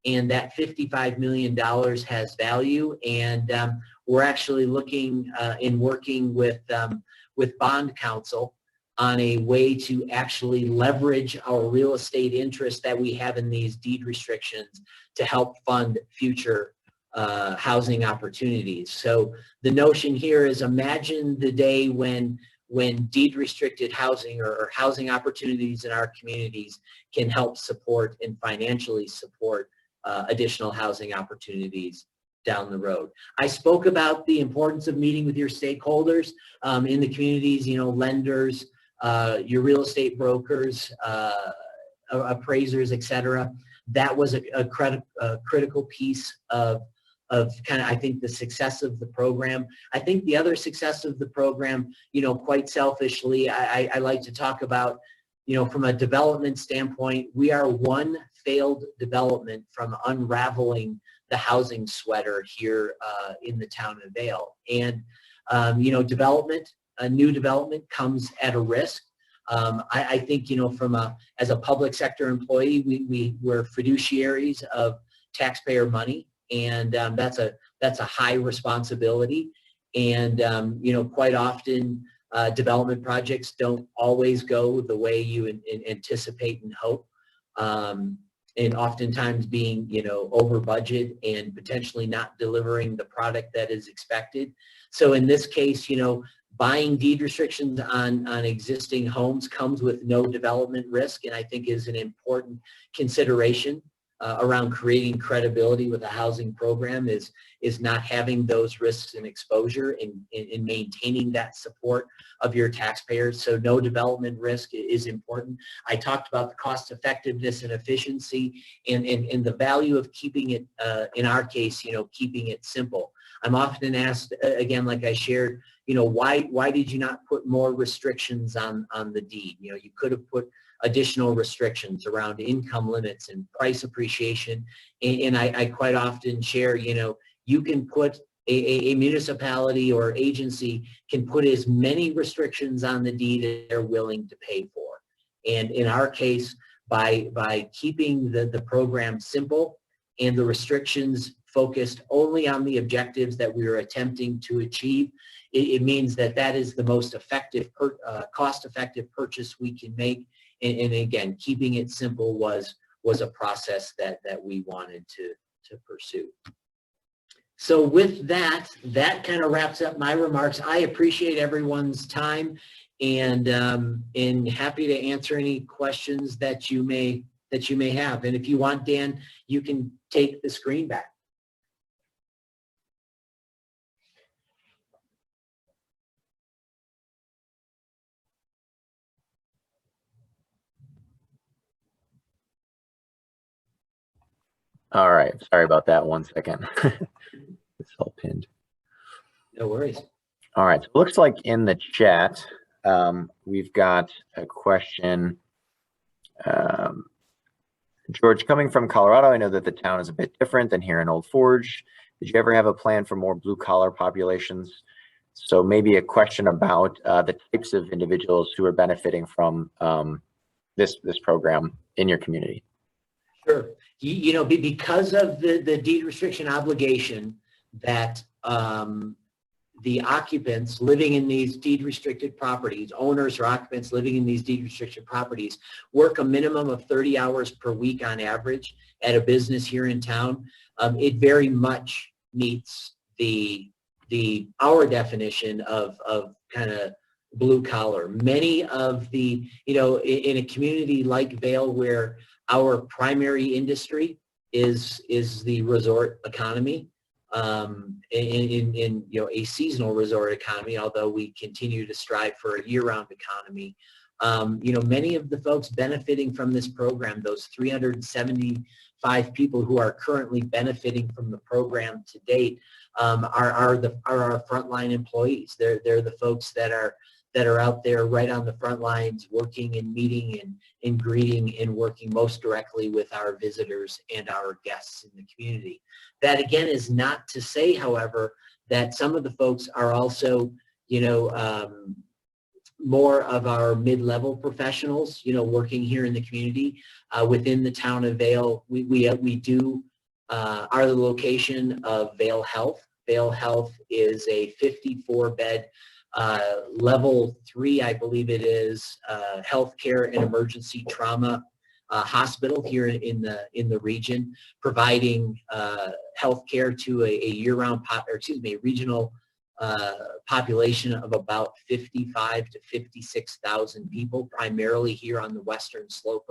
And that $55 million has value, and we're actually looking and working with bond counsel on a way to actually leverage our real estate interest that we have in these deed restrictions to help fund future housing opportunities. So the notion here is, imagine the day when deed restricted housing or housing opportunities in our communities can help support and financially support additional housing opportunities down the road. I spoke about the importance of meeting with your stakeholders in the communities, lenders, your real estate brokers, appraisers, etc. That was a critical piece of kind of, I think, the success of the program. I think the other success of the program, quite selfishly, I like to talk about, from a development standpoint, we are one failed development from unraveling the housing sweater here in the town of Vail. And, new development comes at a risk. I think, as a public sector employee, we're fiduciaries of taxpayer money, and that's a high responsibility. And, quite often, development projects don't always go the way you anticipate and hope. And oftentimes being, over budget and potentially not delivering the product that is expected. So in this case, buying deed restrictions on existing homes comes with no development risk, and I think is an important consideration around creating credibility with a housing program is not having those risks and exposure and maintaining that support of your taxpayers. So no development risk is important. I talked about the cost effectiveness and efficiency and the value of keeping it, in our case, keeping it simple. I'm often asked, again, like I shared, why did you not put more restrictions on the deed? You could have put additional restrictions around income limits and price appreciation. And I quite often share, you can put a municipality or agency can put as many restrictions on the deed as they're willing to pay for. And in our case, by keeping the program simple and the restrictions focused only on the objectives that we are attempting to achieve, it means that is the most effective, cost-effective purchase we can make. And again, keeping it simple was a process that we wanted to pursue. So with that kind of wraps up my remarks. I appreciate everyone's time, and happy to answer any questions that you may have. And if you want, Dan, you can take the screen back. All right. Sorry about that. 1 second. It's all pinned. No worries. All right. So it looks like in the chat, we've got a question. George, coming from Colorado, I know that the town is a bit different than here in Old Forge. Did you ever have a plan for more blue collar populations? So maybe a question about the types of individuals who are benefiting from this program in your community. Sure. You know, because of the deed restriction obligation that the occupants living in these deed restricted properties, owners or occupants living in these deed restricted properties, work a minimum of 30 hours per week on average at a business here in town, it very much meets our definition of kind of blue collar. Many of the, you know, in a community like Vail where our primary industry is the resort economy, in you know, a seasonal resort economy, although we continue to strive for a year-round economy. You know, many of the folks benefiting from this program, those 375 people who are currently benefiting from the program to date, are our frontline employees. They're the folks that are out there right on the front lines, working and meeting and greeting and working most directly with our visitors and our guests in the community. That again is not to say, however, that some of the folks are also, you know, more of our mid-level professionals, you know, working here in the community. Within the town of Vail, we are the location of Vail Health. Vail Health is a 54-bed level 3, I believe it is, healthcare and emergency trauma hospital here in the region, providing healthcare to a year-round regional population of about 55 to 56,000 people, primarily here on the western slope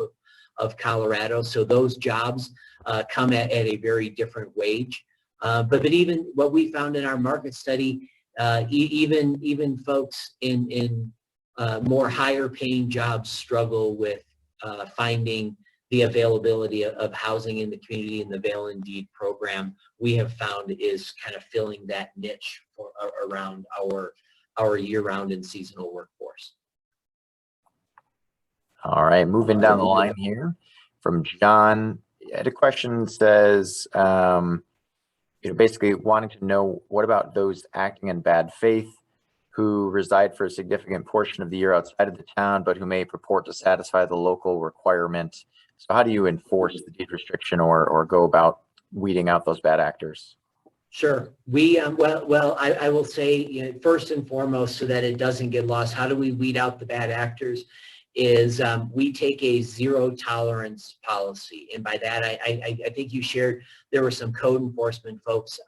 of Colorado. So those jobs come at a very different wage. But even what we found in our market study, even folks in more higher paying jobs struggle with finding the availability of housing in the community, and the Vail InDeed program we have found is kind of filling that niche around our year-round and seasonal workforce. All right, moving down the line here from John. I had a question that says, you know, basically wanting to know, what about those acting in bad faith who reside for a significant portion of the year outside of the town, but who may purport to satisfy the local requirement? So how do you enforce the deed restriction or go about weeding out those bad actors? Sure. We, I will say, you know, first and foremost, so that it doesn't get lost, how do we weed out the bad actors is we take a zero tolerance policy. And by that, I think you shared, there were some code enforcement folks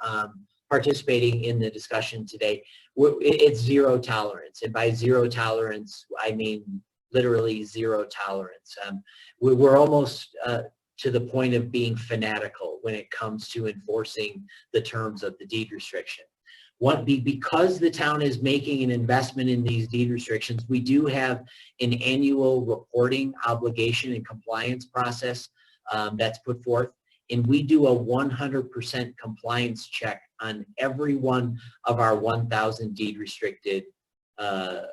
participating in the discussion today. It's zero tolerance. And by zero tolerance, I mean literally zero tolerance. We're almost to the point of being fanatical when it comes to enforcing the terms of the deed restriction. Because the town is making an investment in these deed restrictions, we do have an annual reporting obligation and compliance process that's put forth. And we do a 100% compliance check on every one of our 1,000 deed restricted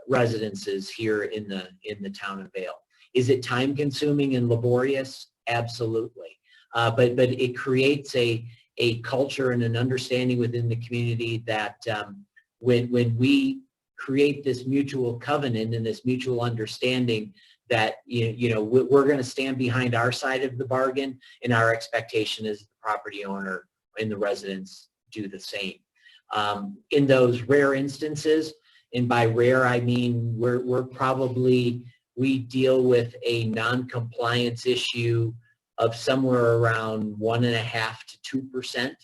residences here in the town of Vail. Is it time consuming and laborious? Absolutely. But it creates a culture and an understanding within the community that when we create this mutual covenant and this mutual understanding that you know we're going to stand behind our side of the bargain, and our expectation is the property owner and the residents do the same. In those rare instances, and by rare I mean we deal with a non-compliance issue of somewhere around 1.5% to 2%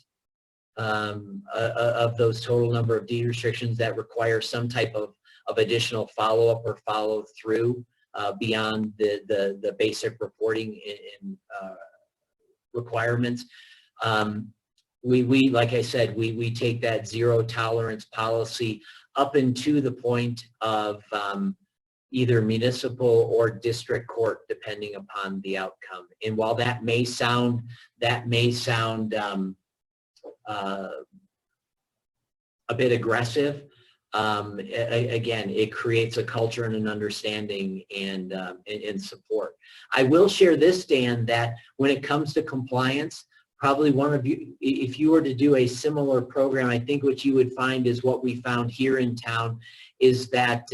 of those total number of deed restrictions that require some type of additional follow-up or follow-through beyond the basic reporting and requirements. We like I said, we take that zero tolerance policy up into the point of either municipal or district court, depending upon the outcome. And while that may sound a bit aggressive, again, it creates a culture and an understanding and support. I will share this, Dan, that when it comes to compliance, probably one of you, if you were to do a similar program, I think what you would find is what we found here in town is that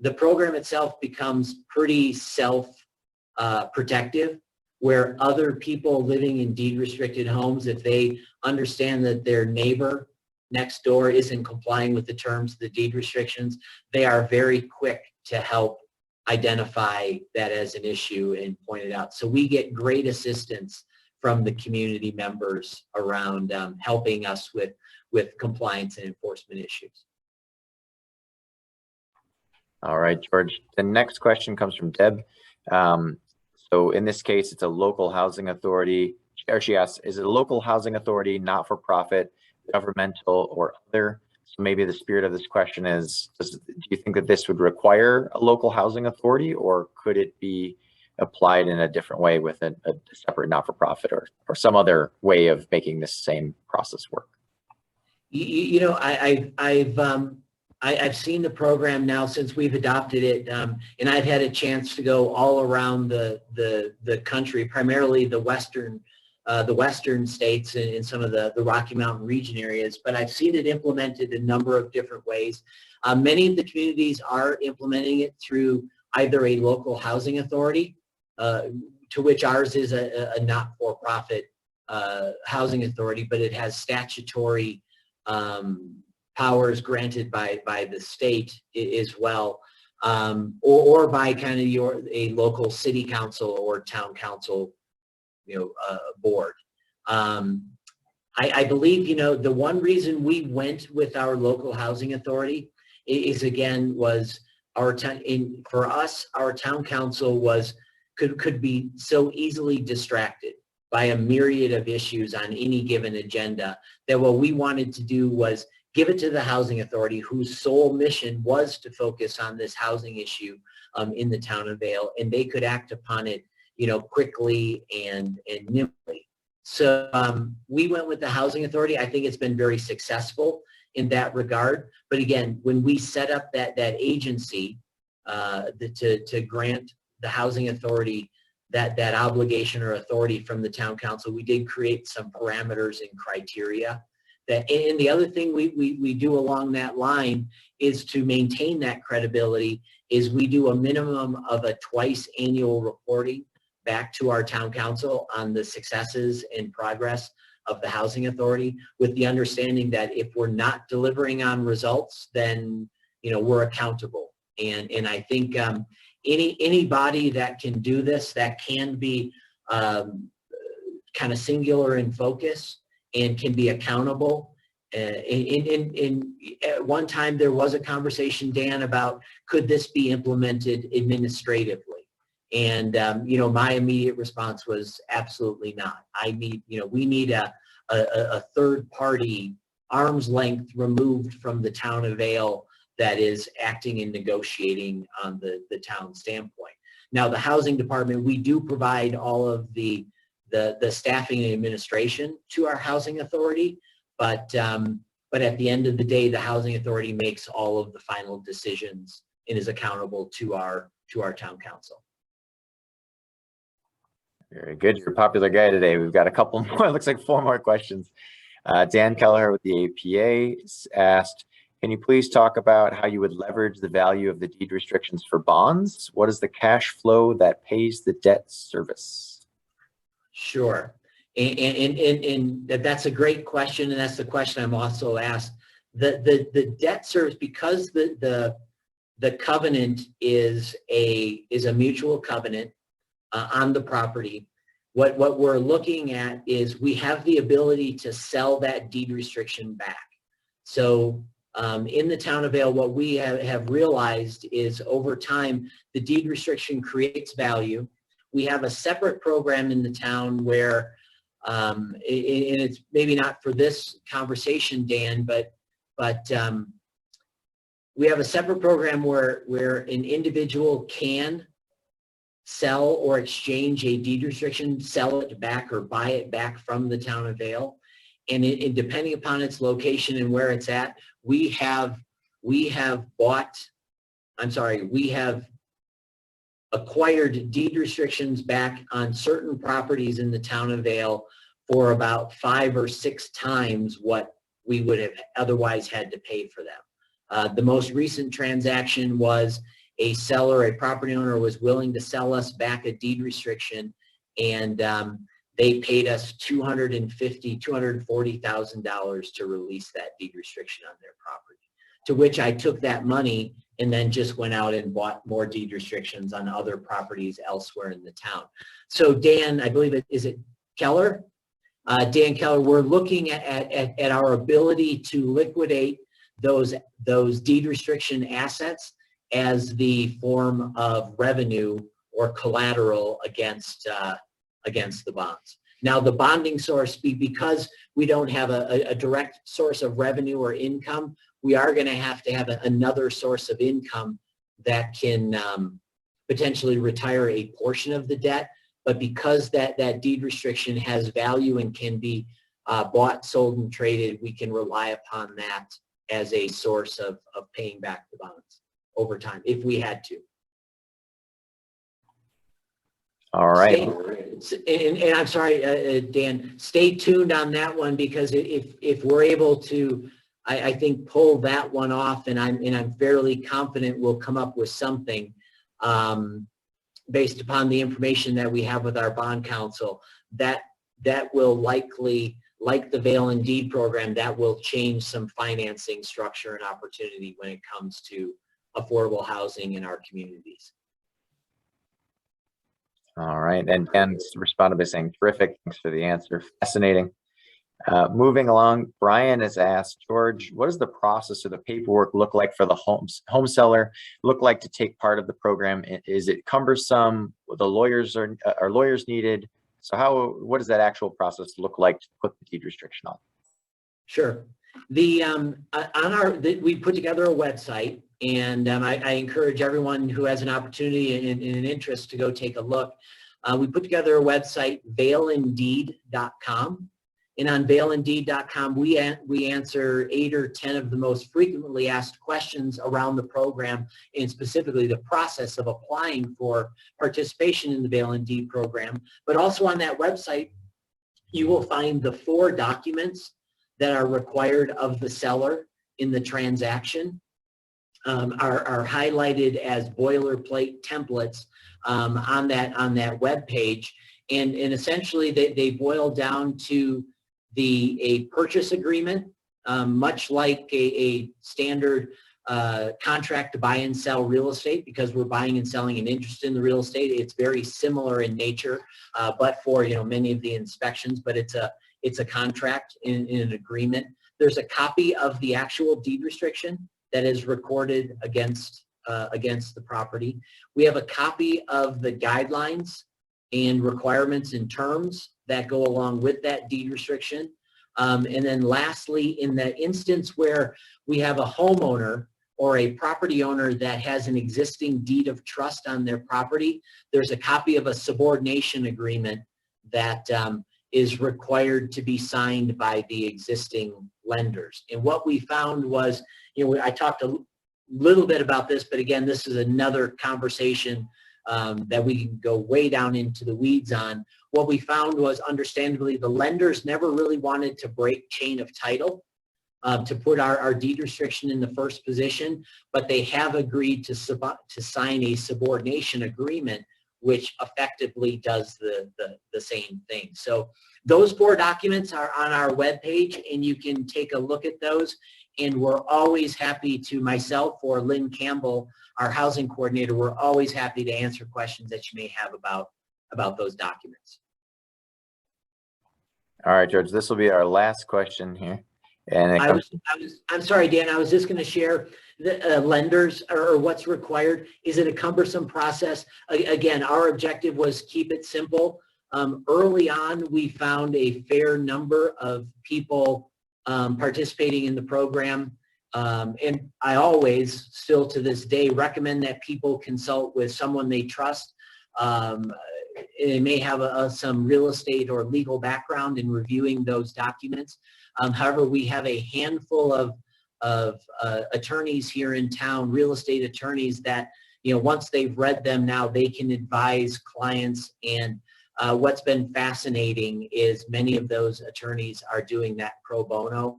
the program itself becomes pretty self-protective, where other people living in deed-restricted homes, if they understand that their neighbor next door isn't complying with the terms of the deed restrictions, they are very quick to help identify that as an issue and point it out. So we get great assistance from the community members around helping us with compliance and enforcement issues. All right, George. The next question comes from Deb. So in this case, it's a local housing authority. Or she asks, is it a local housing authority, not-for-profit, governmental, or other? So maybe the spirit of this question is, do you think that this would require a local housing authority, or could it be applied in a different way with a separate not-for-profit or some other way of making this same process work? You know, I've seen the program now since we've adopted it, and I've had a chance to go all around the country, primarily the western states and in some of the Rocky Mountain region areas, but I've seen it implemented a number of different ways. Many of the communities are implementing it through either a local housing authority, to which ours is a not-for-profit housing authority, but it has statutory powers granted by the state as well, or by kind of a local city council or town council, board. I believe, the one reason we went with our local housing authority is again was our for us, our town council could be so easily distracted by a myriad of issues on any given agenda that what we wanted to do was give it to the housing authority, whose sole mission was to focus on this housing issue in the town of Vail, and they could act upon it, quickly and nimbly. So we went with the housing authority. I think it's been very successful in that regard. But again, when we set up that agency to grant the housing authority that obligation or authority from the town council, we did create some parameters and criteria. And the other thing we do along that line is to maintain that credibility is we do a minimum of a twice annual reporting back to our town council on the successes and progress of the housing authority, with the understanding that if we're not delivering on results, then we're accountable. And I think any body that can do this, that can be kind of singular in focus and can be accountable. At one time there was a conversation, Dan, about could this be implemented administratively? And my immediate response was absolutely not. We need a third party, arm's length removed from the town of Vail, that is acting and negotiating on the town standpoint. Now, the housing department, we do provide all of the staffing and administration to our housing authority, but at the end of the day, the housing authority makes all of the final decisions and is accountable to our town council. Very good. You're a popular guy today. We've got a couple more. It looks like 4 more questions. Dan Kelleher with the APA asked, can you please talk about how you would leverage the value of the deed restrictions for bonds? What is the cash flow that pays the debt service? Sure. And that's a great question, and that's the question I'm also asked. The debt service, because the covenant is a mutual covenant on the property, what we're looking at is we have the ability to sell that deed restriction back. So in the town of Vail, what we have realized is over time, the deed restriction creates value. We have a separate program in the town where, and it's maybe not for this conversation, Dan, but we have a separate program where an individual can sell or exchange a deed restriction, sell it back or buy it back from the town of Vail. And depending upon its location and where it's at, we have we have acquired deed restrictions back on certain properties in the town of Vail for about 5 or 6 times what we would have otherwise had to pay for them. The most recent transaction was a property owner was willing to sell us back a deed restriction, and they paid us $240,000 to release that deed restriction on their property, to which I took that money and then just went out and bought more deed restrictions on other properties elsewhere in the town. So Dan, I believe is it Keller? Dan Keller, we're looking at our ability to liquidate those deed restriction assets as the form of revenue or collateral against the bonds. Now the bonding source, because we don't have a direct source of revenue or income, we are going to have another source of income that can potentially retire a portion of the debt. But because that deed restriction has value and can be bought, sold, and traded, we can rely upon that as a source of paying back the bonds over time if we had to. All right. And I'm sorry, Dan, stay tuned on that one, because if we're able to, I think, pull that one off, and I'm fairly confident we'll come up with something based upon the information that we have with our bond counsel, that will likely, like the Vail InDeed program, that will change some financing structure and opportunity when it comes to affordable housing in our communities. All right, and Dan responded by saying, terrific, thanks for the answer, fascinating. Moving along, Brian has asked, George, what does the process or the paperwork look like for the home seller look like to take part of the program? Is it cumbersome? The lawyers are lawyers needed? So what does that actual process look like to put the deed restriction on? Sure. We put together a website, and I encourage everyone who has an opportunity and an interest to go take a look. We put together a website, VailInDeed.com. And on VailInDeed.com, we answer 8 or 10 of the most frequently asked questions around the program, and specifically the process of applying for participation in the Vail InDeed program. But also on that website, you will find the 4 documents that are required of the seller in the transaction, are highlighted as boilerplate templates on that web page, and essentially they boil down to a purchase agreement, much like a standard contract to buy and sell real estate, because we're buying and selling an interest in the real estate. It's very similar in nature, but for many of the inspections, but it's a contract in an agreement. There's a copy of the actual deed restriction that is recorded against the property. We have a copy of the guidelines and requirements and terms that go along with that deed restriction. And then lastly, in the instance where we have a homeowner or a property owner that has an existing deed of trust on their property, there's a copy of a subordination agreement that is required to be signed by the existing lenders. And what we found was, I talked a little bit about this, but again, this is another conversation that we can go way down into the weeds on. What we found was, understandably, the lenders never really wanted to break chain of title to put our deed restriction in the first position, but they have agreed to sign a subordination agreement, which effectively does the same thing. So those 4 documents are on our webpage, and you can take a look at those. And we're always happy to, myself or Lynn Campbell, our housing coordinator, we're always happy to answer questions that you may have about those documents. All right, George, this will be our last question here. And I'm sorry, Dan, I was just going to share the lenders or what's required. Is it a cumbersome process? Again, our objective was keep it simple. Early on, we found a fair number of people participating in the program. And I always, still to this day, recommend that people consult with someone they trust. They may have some real estate or legal background in reviewing those documents. However, we have a handful attorneys here in town, real estate attorneys that, once they've read them now, they can advise clients. And what's been fascinating is many of those attorneys are doing that pro bono.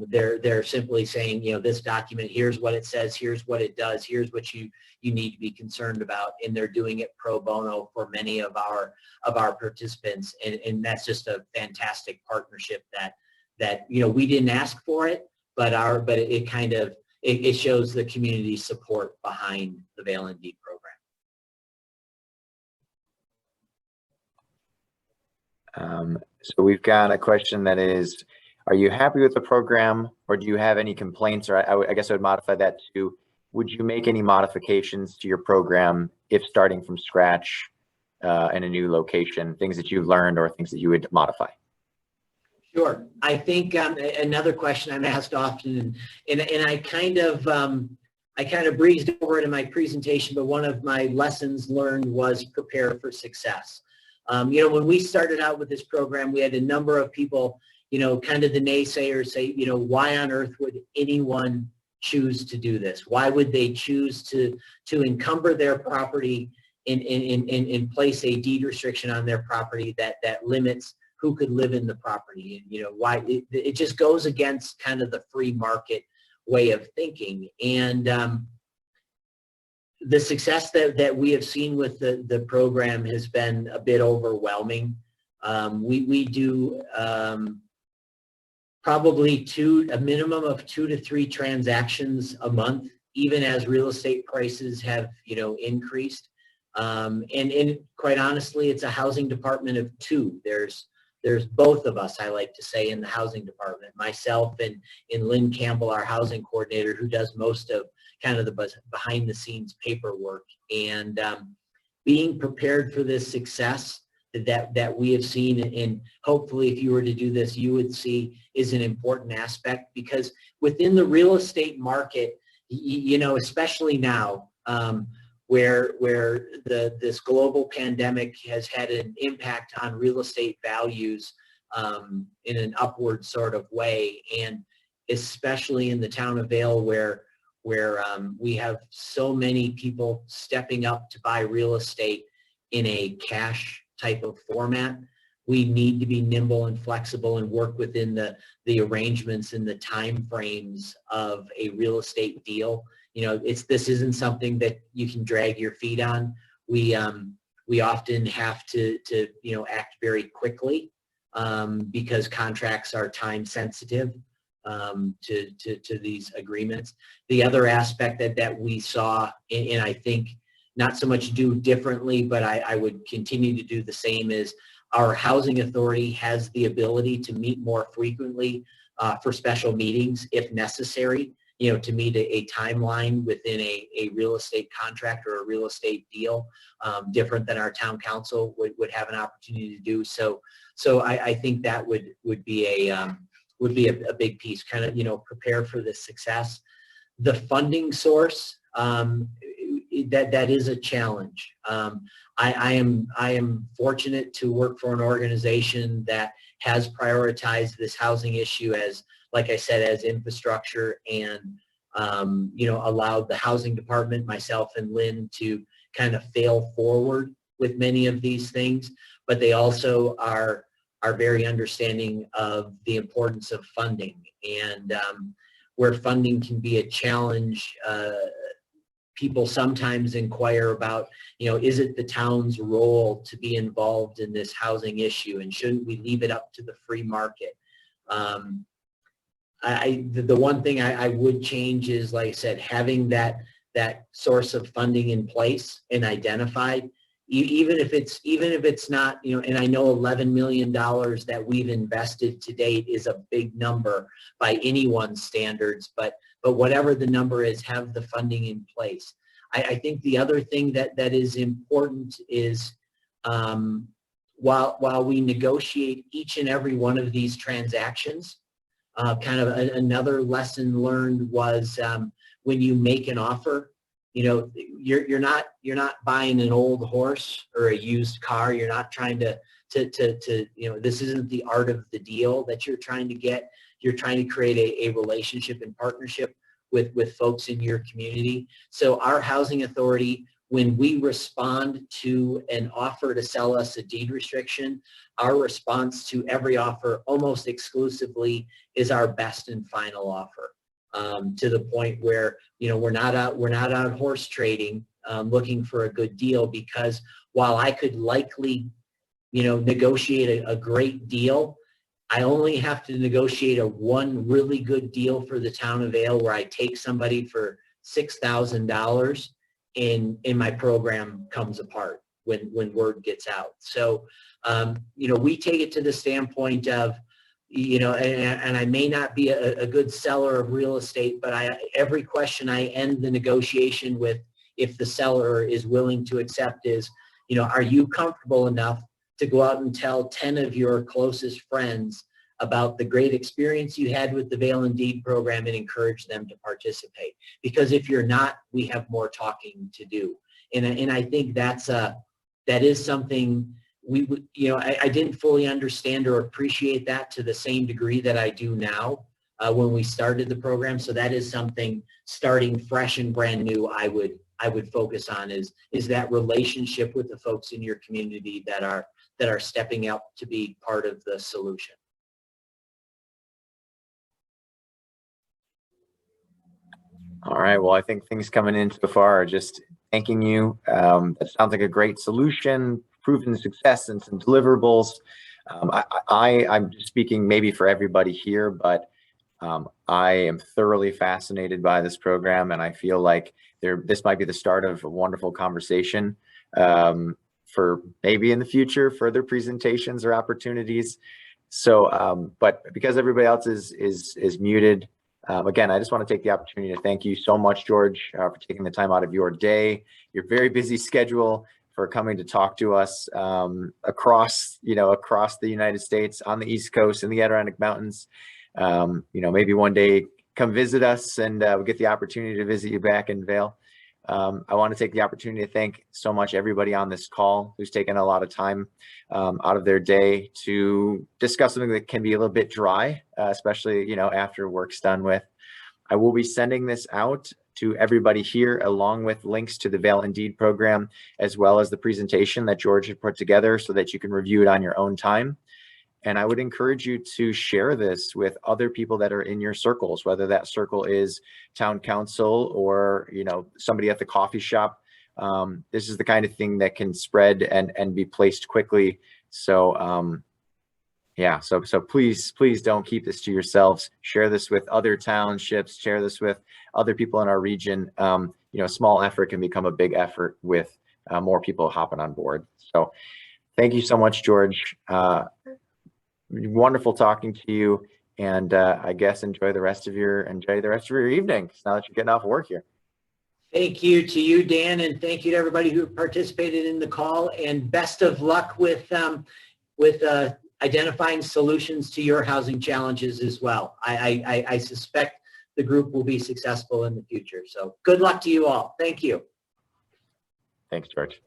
They're simply saying, this document, here's what it says, here's what it does, here's what you need to be concerned about, and they're doing it pro bono for many of our participants, and that's just a fantastic partnership that we didn't ask for it, but it kind of it shows the community support behind the Vail InDeed program. So we've got a question that is, are you happy with the program, or do you have any complaints? Or I guess I would modify that to, would you make any modifications to your program if starting from scratch in a new location, things that you've learned or things that you would modify? Sure. I think another question I'm asked often, and I kind of breezed over it in my presentation, but one of my lessons learned was prepare for success. When we started out with this program, we had a number of people, kind of the naysayers say, why on earth would anyone choose to do this? Why would they choose to encumber their property and place a deed restriction on their property that limits who could live in the property? And, why it just goes against kind of the free market way of thinking. And the success that we have seen with the program has been a bit overwhelming. We do probably a minimum of 2 to 3 transactions a month, even as real estate prices have, increased. And quite honestly, it's a housing department of 2. There's both of us, I like to say, in the housing department, myself and Lynn Campbell, our housing coordinator, who does most of kind of the behind the scenes paperwork. And being prepared for this success that we have seen, and hopefully if you were to do this, you would see is an important aspect, because within the real estate market, especially now, where this global pandemic has had an impact on real estate values in an upward sort of way, and especially in the town of Vail, where we have so many people stepping up to buy real estate in a cash type of format, we need to be nimble and flexible and work within the arrangements and the time frames of a real estate deal. This isn't something that you can drag your feet on. We often have to act very quickly because contracts are time sensitive to these agreements. The other aspect that we saw, and I think not so much do differently, but I would continue to do the same, is our housing authority has the ability to meet more frequently for special meetings if necessary, to meet a timeline within a real estate contract or a real estate deal, different than our town council would have an opportunity to do. So I think that would be a big piece, kind of, prepare for the success. The funding source, that is a challenge. I am fortunate to work for an organization that has prioritized this housing issue as, like I said, as infrastructure, and allowed the housing department, myself and Lynn, to kind of fail forward with many of these things. But they also are very understanding of the importance of funding, and where funding can be a challenge. People sometimes inquire about, is it the town's role to be involved in this housing issue, and shouldn't we leave it up to the free market? The one thing I would change is, like I said, having that source of funding in place and identified, even if it's not, and I know $11 million that we've invested to date is a big number by anyone's standards, but whatever the number is, have the funding in place. I think the other thing that is important is while we negotiate each and every one of these transactions, kind of another lesson learned was when you make an offer, you're not buying an old horse or a used car. You're not trying to this isn't the art of the deal that you're trying to get. you're trying to create a relationship and partnership with folks in your community. So our housing authority, when we respond to an offer to sell us a deed restriction, our response to every offer almost exclusively is our best and final offer, to the point where, you know, we're not out horse trading, looking for a good deal, because while I could likely, you know, negotiate a great deal, I only have to negotiate one really good deal for the town of Vail where I take somebody for $6,000 and my program comes apart when word gets out. So, you know, we take it to the standpoint of, you know, and I may not be a good seller of real estate, but every question I end the negotiation with, if the seller is willing to accept, is, you know, are you comfortable enough to go out and tell 10 of your closest friends about the great experience you had with the Vail InDeed program and encourage them to participate? Because if you're not, we have more talking to do. And I think that is something you know, I didn't fully understand or appreciate that to the same degree that I do now when we started the program. So that is something, starting fresh and brand new, I would focus on, is that relationship with the folks in your community that are stepping up to be part of the solution. All right. Well, I think things coming in so far are just thanking you. That sounds like a great solution, proven success, and some deliverables. I'm speaking maybe for everybody here, but I am thoroughly fascinated by this program, and I feel like this might be the start of a wonderful conversation for maybe in the future further presentations or opportunities. So, but because everybody else is muted, again, I just want to take the opportunity to thank you so much, George, for taking the time out of your day, your very busy schedule, for coming to talk to us across the United States, on the East Coast, in the Adirondack Mountains. You know, maybe one day come visit us, and we'll get the opportunity to visit you back in Vail. I want to take the opportunity to thank so much everybody on this call who's taken a lot of time out of their day to discuss something that can be a little bit dry, especially, you know, after work's done with. I will be sending this out to everybody here, along with links to the Vail InDeed program, as well as the presentation that George had put together, so that you can review it on your own time. And I would encourage you to share this with other people that are in your circles, whether that circle is town council or, you know, somebody at the coffee shop. This is the kind of thing that can spread and be placed quickly. So, yeah, so please don't keep this to yourselves. Share this with other townships, share this with other people in our region. You know, a small effort can become a big effort with more people hopping on board. So thank you so much, George. Wonderful talking to you, and I guess enjoy the rest of your evening now that you're getting off work here. Thank you to you, Dan, and thank you to everybody who participated in the call, and best of luck with identifying solutions to your housing challenges as well. I suspect the group will be successful in the future. So good luck to you all. Thank you. Thanks, George.